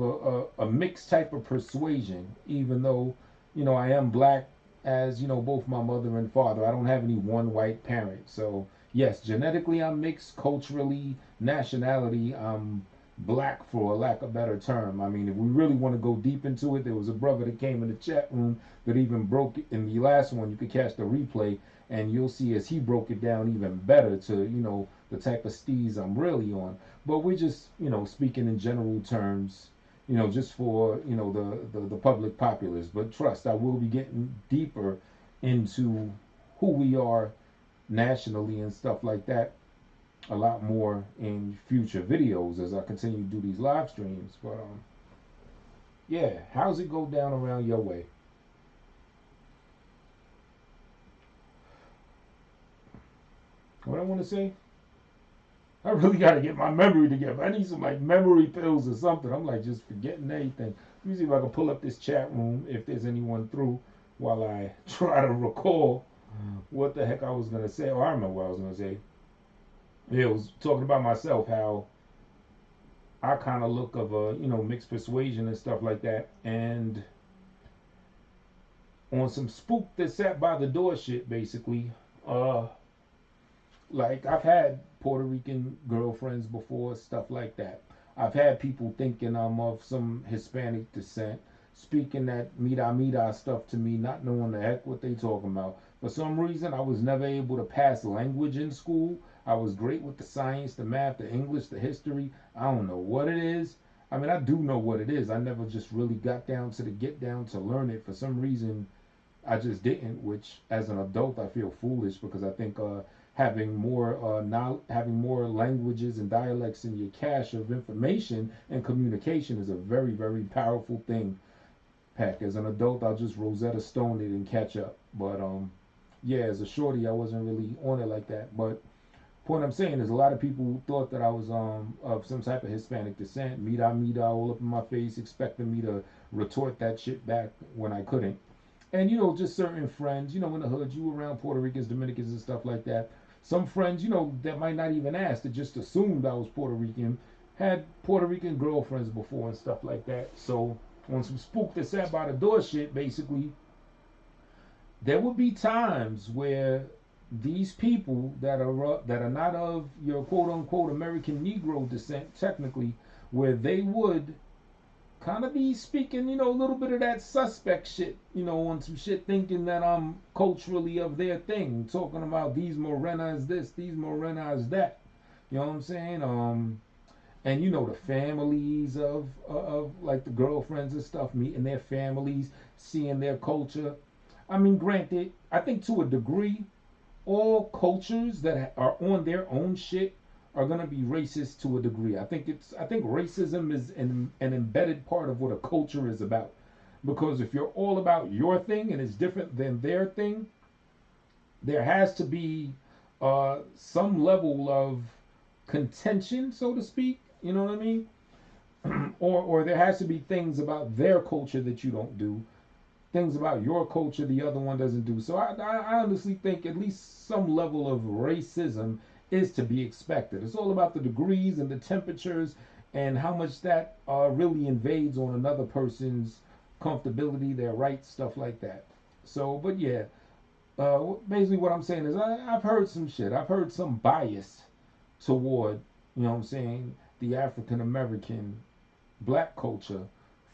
a mixed type of persuasion, even though, you know, I am black as, you know, both my mother and father. I don't have any one white parent. So, yes, genetically I'm mixed, culturally, nationality, I'm black for a lack of a better term. I mean, if we really want to go deep into it, there was a brother that came in the chat room that even broke it in the last one. You could catch the replay and you'll see as he broke it down even better to, you know, the type of steez I'm really on. But we're just, you know, speaking in general terms, you know, just for, you know, the public populace. But trust, I will be getting deeper into who we are nationally and stuff like that a lot more in future videos as I continue to do these live streams. But yeah, how's it go down around your way? What I want to say, I really got to get my memory together. I need some like memory pills or something. I'm like just forgetting everything. Let me see if I can pull up this chat room if there's anyone through while I try to recall what the heck I was gonna say. Oh, I remember what I was gonna say. Yeah, it was talking about myself, how I kind of look of a, you know, mixed persuasion and stuff like that. And on some spook that sat by the door shit, basically, like I've had Puerto Rican girlfriends before, stuff like that. I've had people thinking I'm of some Hispanic descent, speaking that mira stuff to me, not knowing the heck what they talking about. For some reason, I was never able to pass language in school. I was great with the science, the math, the English, the history. I don't know what it is. I mean, I do know what it is. I never just really got down to the get down to learn it. For some reason, I just didn't, which as an adult I feel foolish because I think having more languages and dialects in your cache of information and communication is a very, very powerful thing. Heck, as an adult I'll just Rosetta Stone it and catch up. But yeah, as a shorty I wasn't really on it like that. But point I'm saying is a lot of people thought that I was of some type of Hispanic descent, mira all up in my face, expecting me to retort that shit back when I couldn't. And, you know, just certain friends, you know, in the hood, you around Puerto Ricans, Dominicans, and stuff like that. Some friends, you know, that might not even ask, that just assumed I was Puerto Rican, had Puerto Rican girlfriends before and stuff like that. So on some spook that sat by the door shit, basically, there would be times where these people that are not of your quote unquote American Negro descent, technically, where they would kind of be speaking, a little bit of that suspect shit, on some shit, thinking that I'm culturally of their thing, talking about these morenas this, these morenas that. You know what I'm saying? And the families of like the girlfriends and stuff, meeting their families, seeing their culture. I mean, granted, I think to a degree, all cultures that are on their own shit are gonna be racist to a degree. I think racism is an embedded part of what a culture is about. Because if you're all about your thing and it's different than their thing, there has to be some level of contention, so to speak. You know what I mean? or there has to be things about their culture that you don't do, things about your culture the other one doesn't do. So I honestly think at least some level of racism is to be expected. It's all about the degrees and the temperatures and how much that really invades on another person's comfortability, their rights, stuff like that. So, but yeah, basically what I'm saying is I've heard some shit. I've heard some bias toward, the African American black culture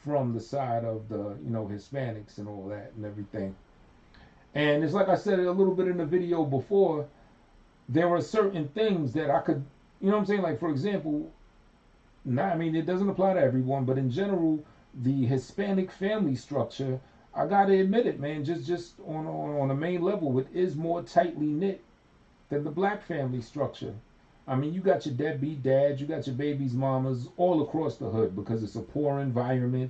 from the side of the, Hispanics and all that and everything. And it's like I said a little bit in the video before, there are certain things that I could, like for example, it doesn't apply to everyone, but in general, the Hispanic family structure, I gotta admit it, man, just on a main level, it is more tightly knit than the black family structure. I mean, you got your deadbeat dads, you got your baby's mamas all across the hood because it's a poor environment.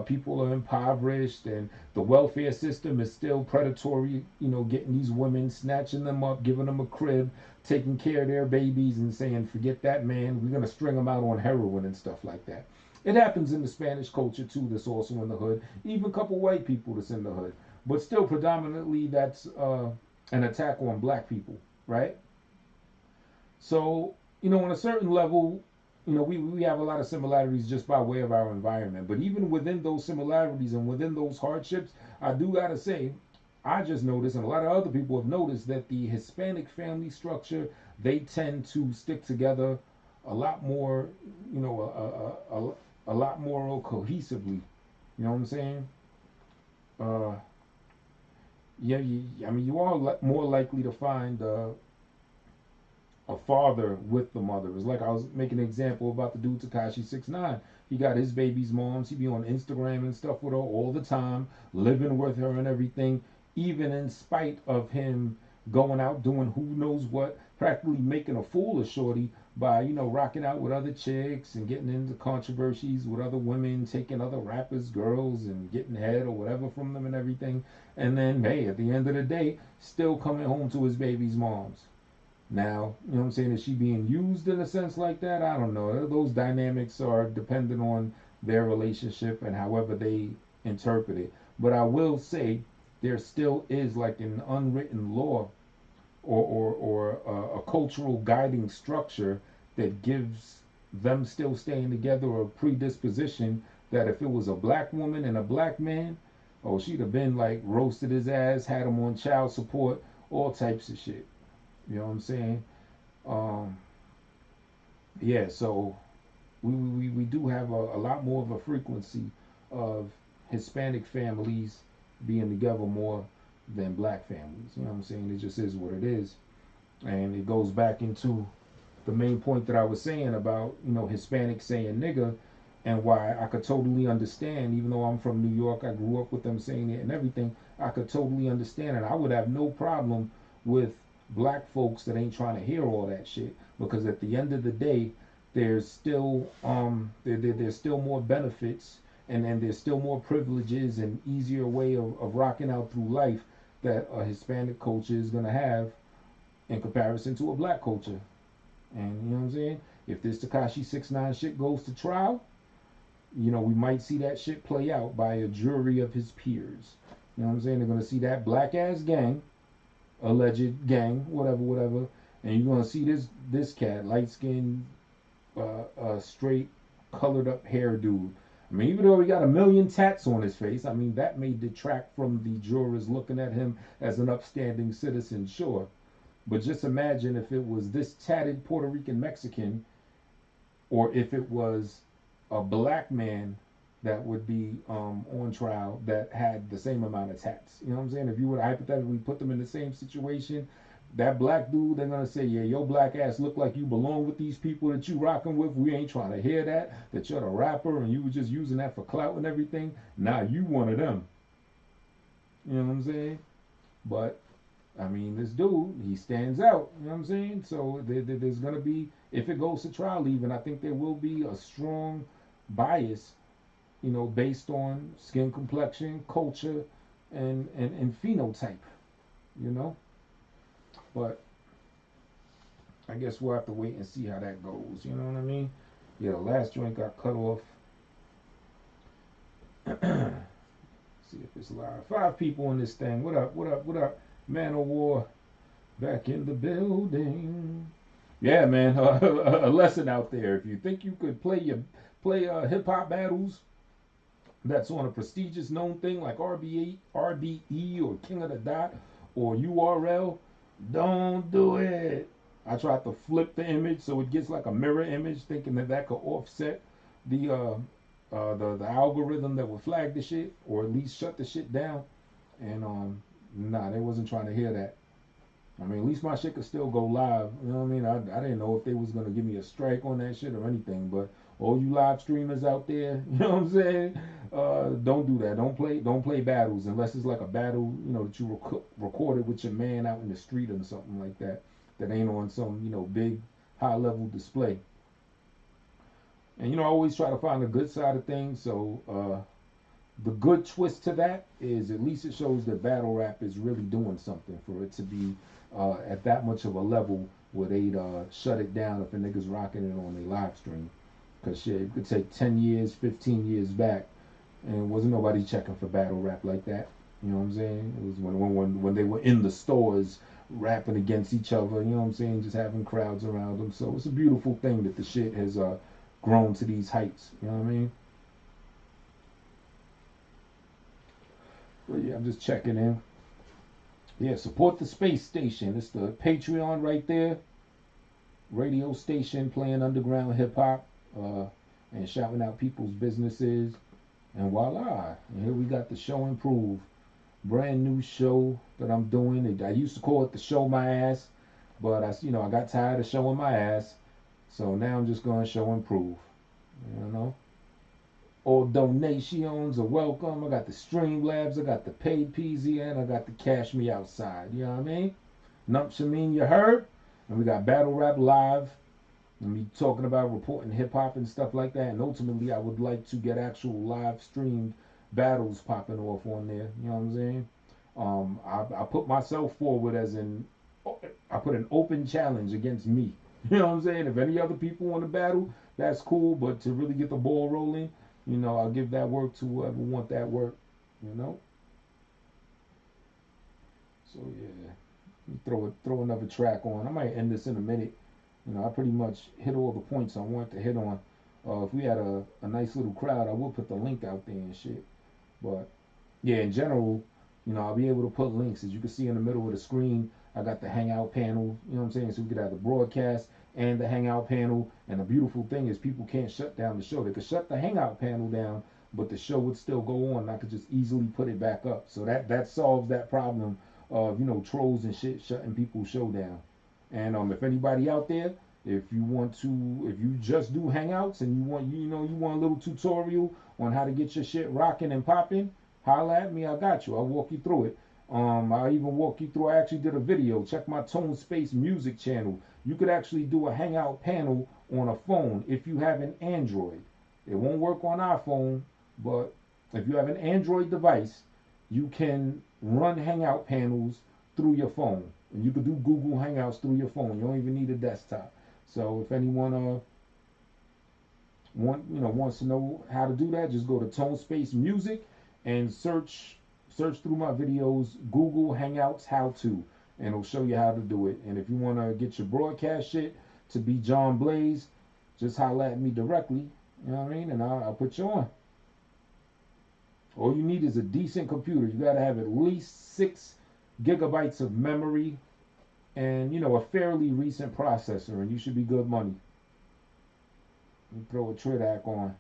People are impoverished, and the welfare system is still predatory. Getting these women, snatching them up, giving them a crib, taking care of their babies, and saying, "Forget that man. We're gonna string them out on heroin and stuff like that." It happens in the Spanish culture too. That's also in the hood. Even a couple white people that's in the hood, but still predominantly that's an attack on black people, right? So, on a certain level, we have a lot of similarities just by way of our environment. But even within those similarities and within those hardships, I do got to say, I just noticed, and a lot of other people have noticed, that the Hispanic family structure, they tend to stick together a lot more, a lot more cohesively. You know what I'm saying? Yeah, you are more likely to find a father with the mother. It's like I was making an example about the dude Tekashi 6ix9ine. He got his baby's moms. He be on Instagram and stuff with her all the time, living with her and everything, even in spite of him going out doing who knows what, practically making a fool of Shorty by, rocking out with other chicks and getting into controversies with other women, taking other rappers, girls, and getting head or whatever from them and everything. And then, hey, at the end of the day, still coming home to his baby's moms. Now, is she being used in a sense like that? I don't know. Those dynamics are dependent on their relationship and however they interpret it. But I will say there still is like an unwritten law or a cultural guiding structure that gives them still staying together a predisposition that if it was a black woman and a black man, oh, she'd have been like roasted his ass, had him on child support, all types of shit. You know what I'm saying? Yeah, so we do have a lot more of a frequency of Hispanic families being together more than black families. You know what I'm saying? It just is what it is. And it goes back into the main point that I was saying about, Hispanics saying nigga, and why I could totally understand, even though I'm from New York, I grew up with them saying it and everything, I could totally understand it. I would have no problem with black folks that ain't trying to hear all that shit, because at the end of the day, there's still there's still more benefits and there's still more privileges and easier way of rocking out through life that a Hispanic culture is gonna have in comparison to a black culture. And you know what I'm saying? If this Tekashi 6ix9ine shit goes to trial, we might see that shit play out by a jury of his peers. You know what I'm saying? They're gonna see that black ass gang, alleged gang, whatever, and you're gonna see this cat, light skinned a straight colored up hairdo. I mean, even though he got a million tats on his face, I mean, that may detract from the jurors looking at him as an upstanding citizen, sure. But just imagine if it was this tatted Puerto Rican Mexican, or if it was a black man that would be on trial that had the same amount of tats. You know what I'm saying? If you would hypothetically put them in the same situation, that black dude, they're gonna say, yeah, your black ass look like you belong with these people that you rocking with. We ain't trying to hear that you're the rapper and you were just using that for clout and everything. Now you one of them. You know what I'm saying? But I mean, this dude, he stands out. You know what I'm saying? So there's gonna be, if it goes to trial, even I think there will be a strong bias, you know, based on skin complexion, culture, and phenotype. You know. But I guess we'll have to wait and see how that goes. You know what I mean? Yeah, the last joint got cut off. See if it's live. 5 people in this thing. What up? What up? What up? Man of War back in the building. Yeah, man. A lesson out there. If you think you could play hip hop battles that's on a prestigious known thing like RBE or King of the Dot or URL, don't do it. I tried to flip the image so it gets like a mirror image, thinking that could offset the algorithm that would flag the shit or at least shut the shit down. And nah, they wasn't trying to hear that. I mean, at least my shit could still go live. You know what I mean? I didn't know if they was gonna give me a strike on that shit or anything. But all you live streamers out there, you know what I'm saying? Don't do that. Don't play battles unless it's like a battle, you know, that you recorded with your man out in the street or something like that. That ain't on some, you know, big high level display. And you know, I always try to find the good side of things. So the good twist to that is at least it shows that battle rap is really doing something for it to be at that much of a level where they'd shut it down if a nigga's rocking it on a live stream. Because shit, it could take 10 years, 15 years back, and wasn't nobody checking for battle rap like that. You know what I'm saying? It was when they were in the stores rapping against each other, you know what I'm saying? Just having crowds around them. So it's a beautiful thing that the shit has grown to these heights. You know what I mean? But yeah, I'm just checking in. Yeah, support the space station. It's the Patreon right there. Radio station playing underground hip hop and shouting out people's businesses. And voila. And here we got the Show Improve. Brand new show that I'm doing. I used to call it the Show My Ass, but I got tired of showing my ass. So now I'm just going to show Improve. You know? All donations are welcome. I got the Streamlabs, I got the paid PZ, and I got the Cash Me Outside. You know what I mean? Nump Shamin, you heard? And we got Battle Rap Live. And me talking about reporting hip hop and stuff like that. And ultimately, I would like to get actual live streamed battles popping off on there. You know what I'm saying? I put myself forward I put an open challenge against me. You know what I'm saying? If any other people want to battle, that's cool. But to really get the ball rolling, you know, I'll give that work to whoever want that work, you know? So, yeah. Throw another track on. I might end this in a minute. You know, I pretty much hit all the points I wanted to hit on. If we had a nice little crowd, I would put the link out there and shit. But, yeah, in general, you know, I'll be able to put links. As you can see in the middle of the screen, I got the Hangout panel, you know what I'm saying? So we could have the broadcast and the Hangout panel. And the beautiful thing is people can't shut down the show. They could shut the Hangout panel down, but the show would still go on. And I could just easily put it back up. So that solves that problem of, you know, trolls and shit shutting people's show down. And if anybody out there, if you just do Hangouts and you want a little tutorial on how to get your shit rocking and popping, holla at me. I got you. I'll walk you through it. I'll even walk you through. I actually did a video. Check my Tone Space music channel. You could actually do a Hangout panel on a phone if you have an Android. It won't work on iPhone, but if you have an Android device, you can run Hangout panels through your phone. And you could do Google Hangouts through your phone. You don't even need a desktop. So if anyone wants to know how to do that, just go to Tone Space Music and search through my videos, Google Hangouts how to, and it'll show you how to do it. And if you want to get your broadcast shit to be John Blaze, just holler at me directly. You know what I mean? And I'll put you on. All you need is a decent computer. You gotta have at least 6 gigabytes of memory and, you know, a fairly recent processor, and you should be good money. You throw a Tridac on.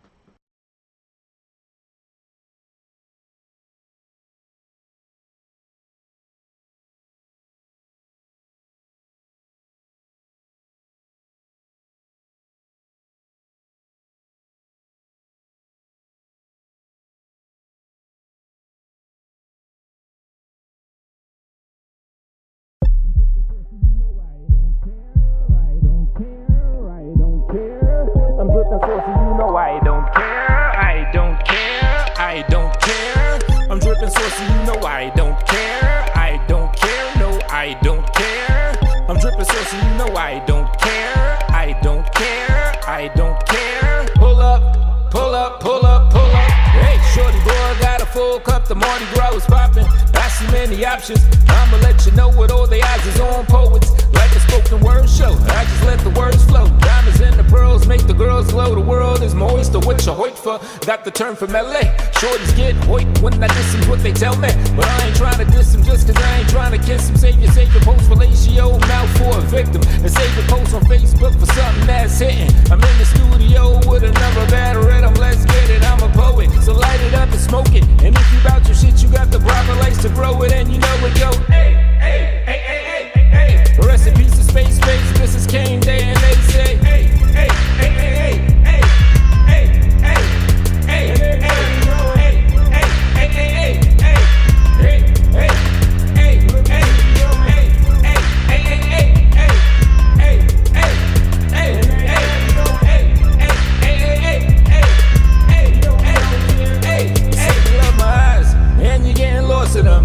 I'm dripping saucy, you know I don't care. I don't care. I don't care. I'm dripping saucy, you know I don't care. I don't care. No, I don't care. I'm dripping saucy, you know I don't care. I don't care. I don't care. Pull up, pull up, pull up, pull up. Hey, shorty boy, got a full cup. The Mardi Gras is popping. I see many options. I'ma let you know what all the odds is on poets. Like a spoken word show, I just let the words flow. Diamonds and the pearls make the girls glow. The world is moist, or what you hoit for. Got the term from LA. Shorties get hoit when I diss them, what they tell me. But I ain't trying to diss them just cause I ain't trying to kiss them. Save your post fellatio mouth for a victim. And save your post on Facebook for something that's hitting. I'm in the studio with another bad rhythm. Let's get it, I'm a poet. So light it up and smoke it. And if you bout your shit, you got the proper lights to grow it. And you know it go, hey, hey, hey, hey, hey, hey. Rest in peace of space. This is Kane Day and they say, hey, hey, hey, hey, hey, hey, hey, hey, hey, hey,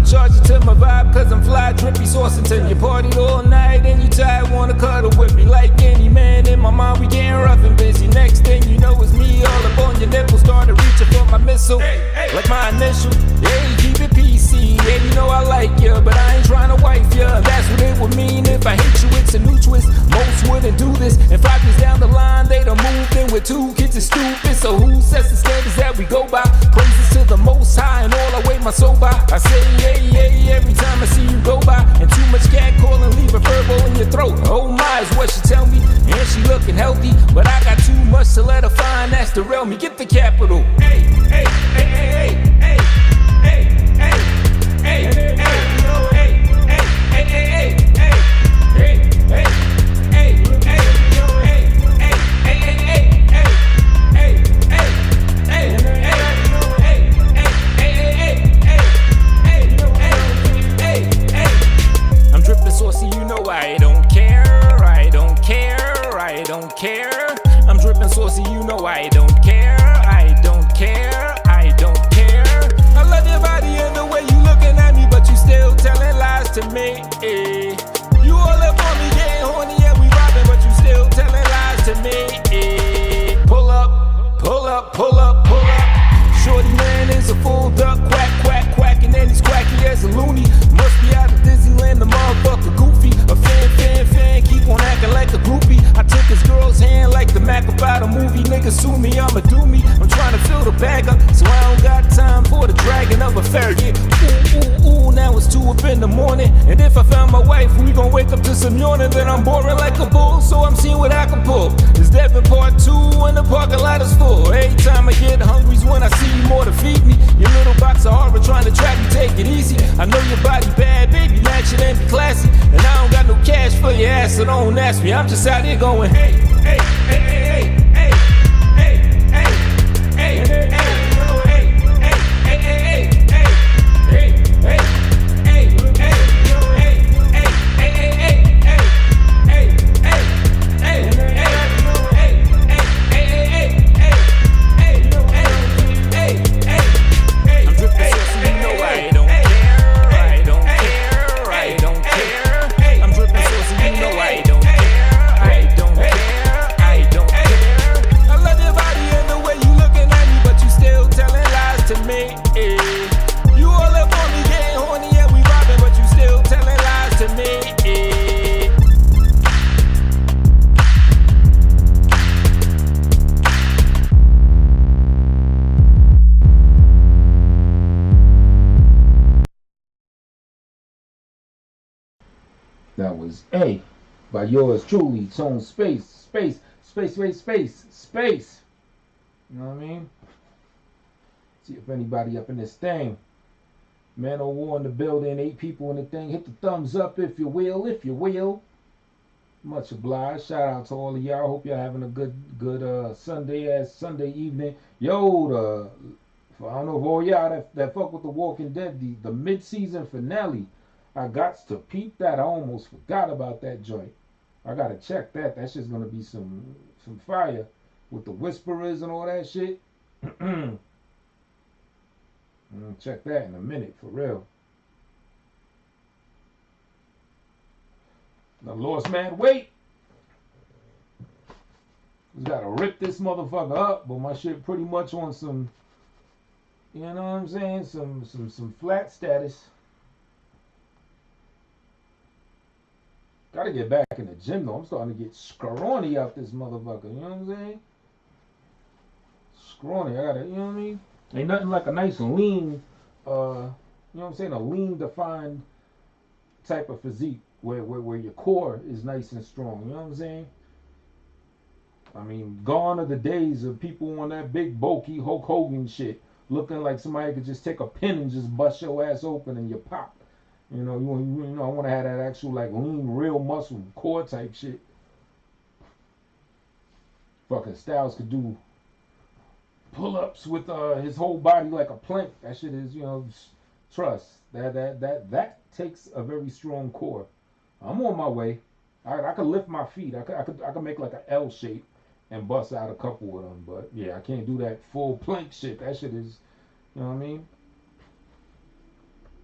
charge it to my vibe cause I'm fly, drippy sauce until you partied all night and you tired, wanna cuddle with me like any man in my mind. We getting rough and busy. Next thing you know it's me all up on your nipple, started reaching for my missile, like my initial. Yeah, keep it PC. Yeah, you know I like you, but I ain't trying to wife you. That's what it would mean if I hate you. It's a new twist. Most wouldn't do this. And 5 years down the line, they done moved in with 2 kids is stupid. So who sets the standards that we go by? Praises to the Most High and all I weigh my soul by. I say yeah, yeah, every time I see you go by. And too much cat calling, leave a verbal in your throat. Oh my is what she tell me. And she looking healthy, but I got too much to let her find. That's the real me. Get the capital. Hey, hey, hey, hey, hey, hey, hey, hey, hey, hey. I don't care, I don't care, I don't care. I'm dripping saucy, you know I don't care, I don't care, I don't care. I love your body and the way you looking at me, but you still telling lies to me. You all up on me, getting horny, yeah, we robbing, but you still telling lies to me. Pull up, pull up, pull up, pull up. Shorty man is a full duck, quack, quack, quack, and then he's quacky as a loony. Must be out of Disneyland, the motherfucker goofy. A fan, keep on acting like a groupie. I took his girl's hand like the Mac about a movie. Niggas sue me, I'ma do me. I'm trying to fill the bag up, so I don't got time for the dragging of a ferret. Ooh, ooh, ooh, now it's 2 up in the morning. And if I found my wife, we gon' wake up to some yawning. Then I'm boring like a bull, so I'm seeing what I can pull. It's Devin part 2 and the parking lot is full. Every time I get hungry's when I see you more to feed me. Your little box of horror trying to trap me, take it easy. I know your body bad, baby, matching and be classy. And I don't got no cash for your ass, so don't ask me. I'm just out here going, hey, hey, hey, hey, hey, hey, hey, hey, hey, hey, hey, hey, hey, hey, I don't care. That was A by yours truly, Tone Space, Space, Space, Space, Space, Space. You know what I mean? See if anybody up in this thing. Man o' War in the building, 8 people in the thing. Hit the thumbs up if you will, if you will. Much obliged. Shout out to all of y'all. Hope y'all having a good Sunday evening. Yo, I don't know if all y'all that fuck with The Walking Dead, the mid-season finale. I got to peep that. I almost forgot about that joint. I gotta check that. That shit's gonna be some fire with the whisperers and all that shit. I'm gonna check that in a minute for real. I lost mad weight. Just gotta rip this motherfucker up, but my shit pretty much on some, you know what I'm saying, some flat status. Gotta get back in the gym though. I'm starting to get scrawny out this motherfucker. You know what I'm saying? Scrawny. I gotta, you know what I mean? Ain't nothing like a nice lean, you know what I'm saying? A lean defined type of physique where your core is nice and strong. You know what I'm saying? I mean, gone are the days of people on that big bulky Hulk Hogan shit, looking like somebody could just take a pin and just bust your ass open and you pop. You know, I want to have that actual like lean, real muscle core type shit. Fucking Styles could do pull-ups with his whole body like a plank. That shit is, you know, trust that takes a very strong core. I'm on my way. I could lift my feet. I could make like an L shape and bust out a couple of them. But yeah, I can't do that full plank shit. That shit is, you know what I mean?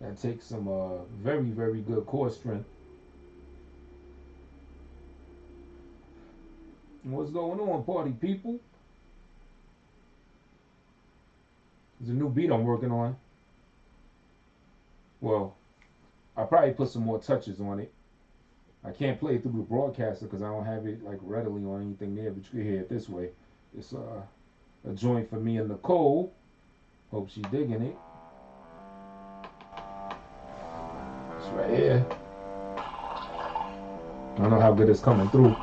That takes some very, very good core strength. What's going on, party people? There's a new beat I'm working on. Well, I'll probably put some more touches on it. I can't play it through the broadcaster because I don't have it like readily on anything there, but you can hear it this way. It's a joint for me and Nicole. Hope she digging it. It's right here. I don't know how good it's coming through.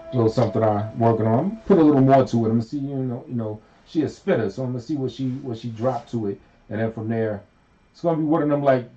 A little something I'm working on. Put a little more to it. I'm gonna see, you know, she a spitter, so I'm gonna see what she dropped to it, and then from there, it's gonna be one of them like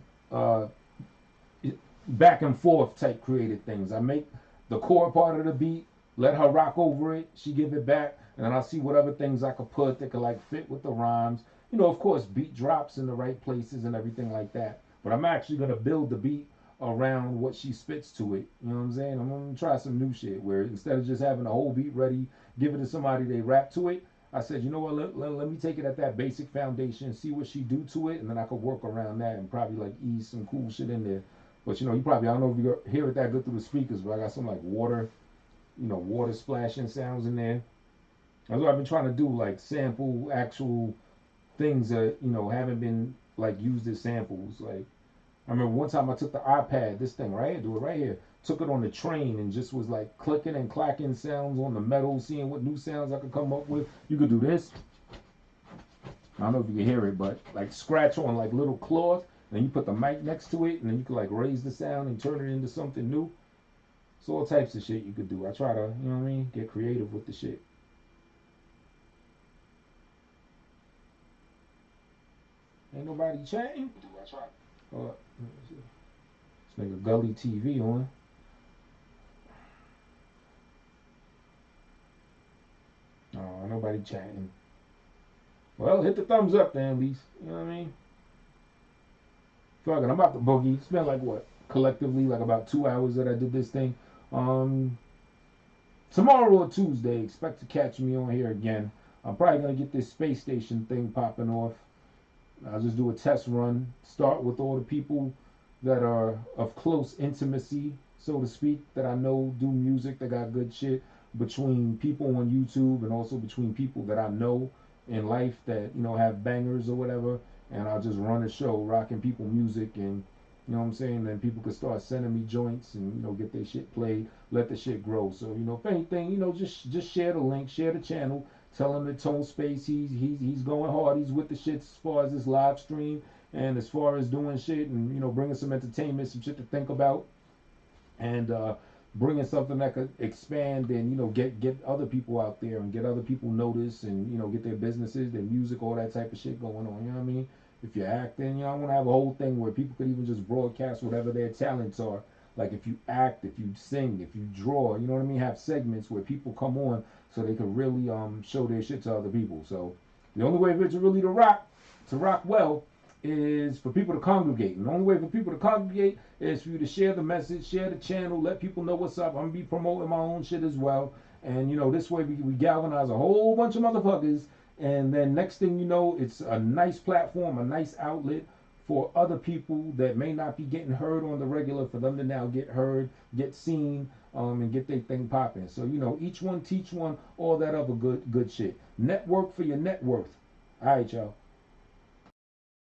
back and forth type creative things. I make the core part of the beat, let her rock over it, she give it back, and then I'll see what other things I could put that could like fit with the rhymes. You know, of course, beat drops in the right places and everything like that. But I'm actually gonna build the beat around what she spits to it. You know what I'm saying? I'm gonna try some new shit where instead of just having a whole beat ready, give it to somebody, they rap to it. I said, you know what, let me take it at that basic foundation, see what she do to it, and then I could work around that and probably like ease some cool shit in there. But you know, I don't know if you hear it that good through the speakers, but I got some like water, you know, water splashing sounds in there. That's what I've been trying to do, like sample actual things that, you know, haven't been like used as samples. Like I remember one time I took the iPad, this thing right here, do it right here, took it on the train and just was like clicking and clacking sounds on the metal, seeing what new sounds I could come up with. You could do this. I don't know if you can hear it, but like scratch on like little cloth Then you put the mic next to it, and then you can like raise the sound and turn it into something new. So all types of shit you could do. I try to, you know what I mean, get creative with the shit. Ain't nobody chatting. I try. This nigga Gully TV on. Oh, nobody chatting. Well, hit the thumbs up then, at least. You know what I mean? Fuck it, I'm about to boogie. It's been like what? Collectively, like about 2 hours that I did this thing. Tomorrow or Tuesday, expect to catch me on here again. I'm probably gonna get this space station thing popping off. I'll just do a test run. Start with all the people that are of close intimacy, so to speak, that I know do music, that got good shit, between people on YouTube and also between people that I know in life that, you know, have bangers or whatever. And I'll just run a show rocking people music, and you know what I'm saying, then people could start sending me joints and, you know, get their shit played, let the shit grow. So, you know, if anything, you know, just share the link, share the channel, tell him that Tone Space, he's going hard, he's with the shit as far as this live stream and as far as doing shit and, you know, bringing some entertainment, some shit to think about, and bringing something that could expand and, you know, get other people out there and get other people noticed and, you know, get their businesses, their music, all that type of shit going on. You know what I mean? If you're acting, you know, I want to have a whole thing where people could even just broadcast whatever their talents are. Like if you act, if you sing, if you draw, you know what I mean? Have segments where people come on so they can really show their shit to other people. So the only way for it to really to rock well, is for people to congregate. And the only way for people to congregate is for you to share the message, share the channel, let people know what's up. I'm going to be promoting my own shit as well. And, you know, this way we galvanize a whole bunch of motherfuckers. And then next thing you know, it's a nice platform, a nice outlet for other people that may not be getting heard on the regular, for them to now get heard, get seen, and get their thing popping. So, you know, each one teach one, all that other good shit. Network for your net worth. All right, y'all.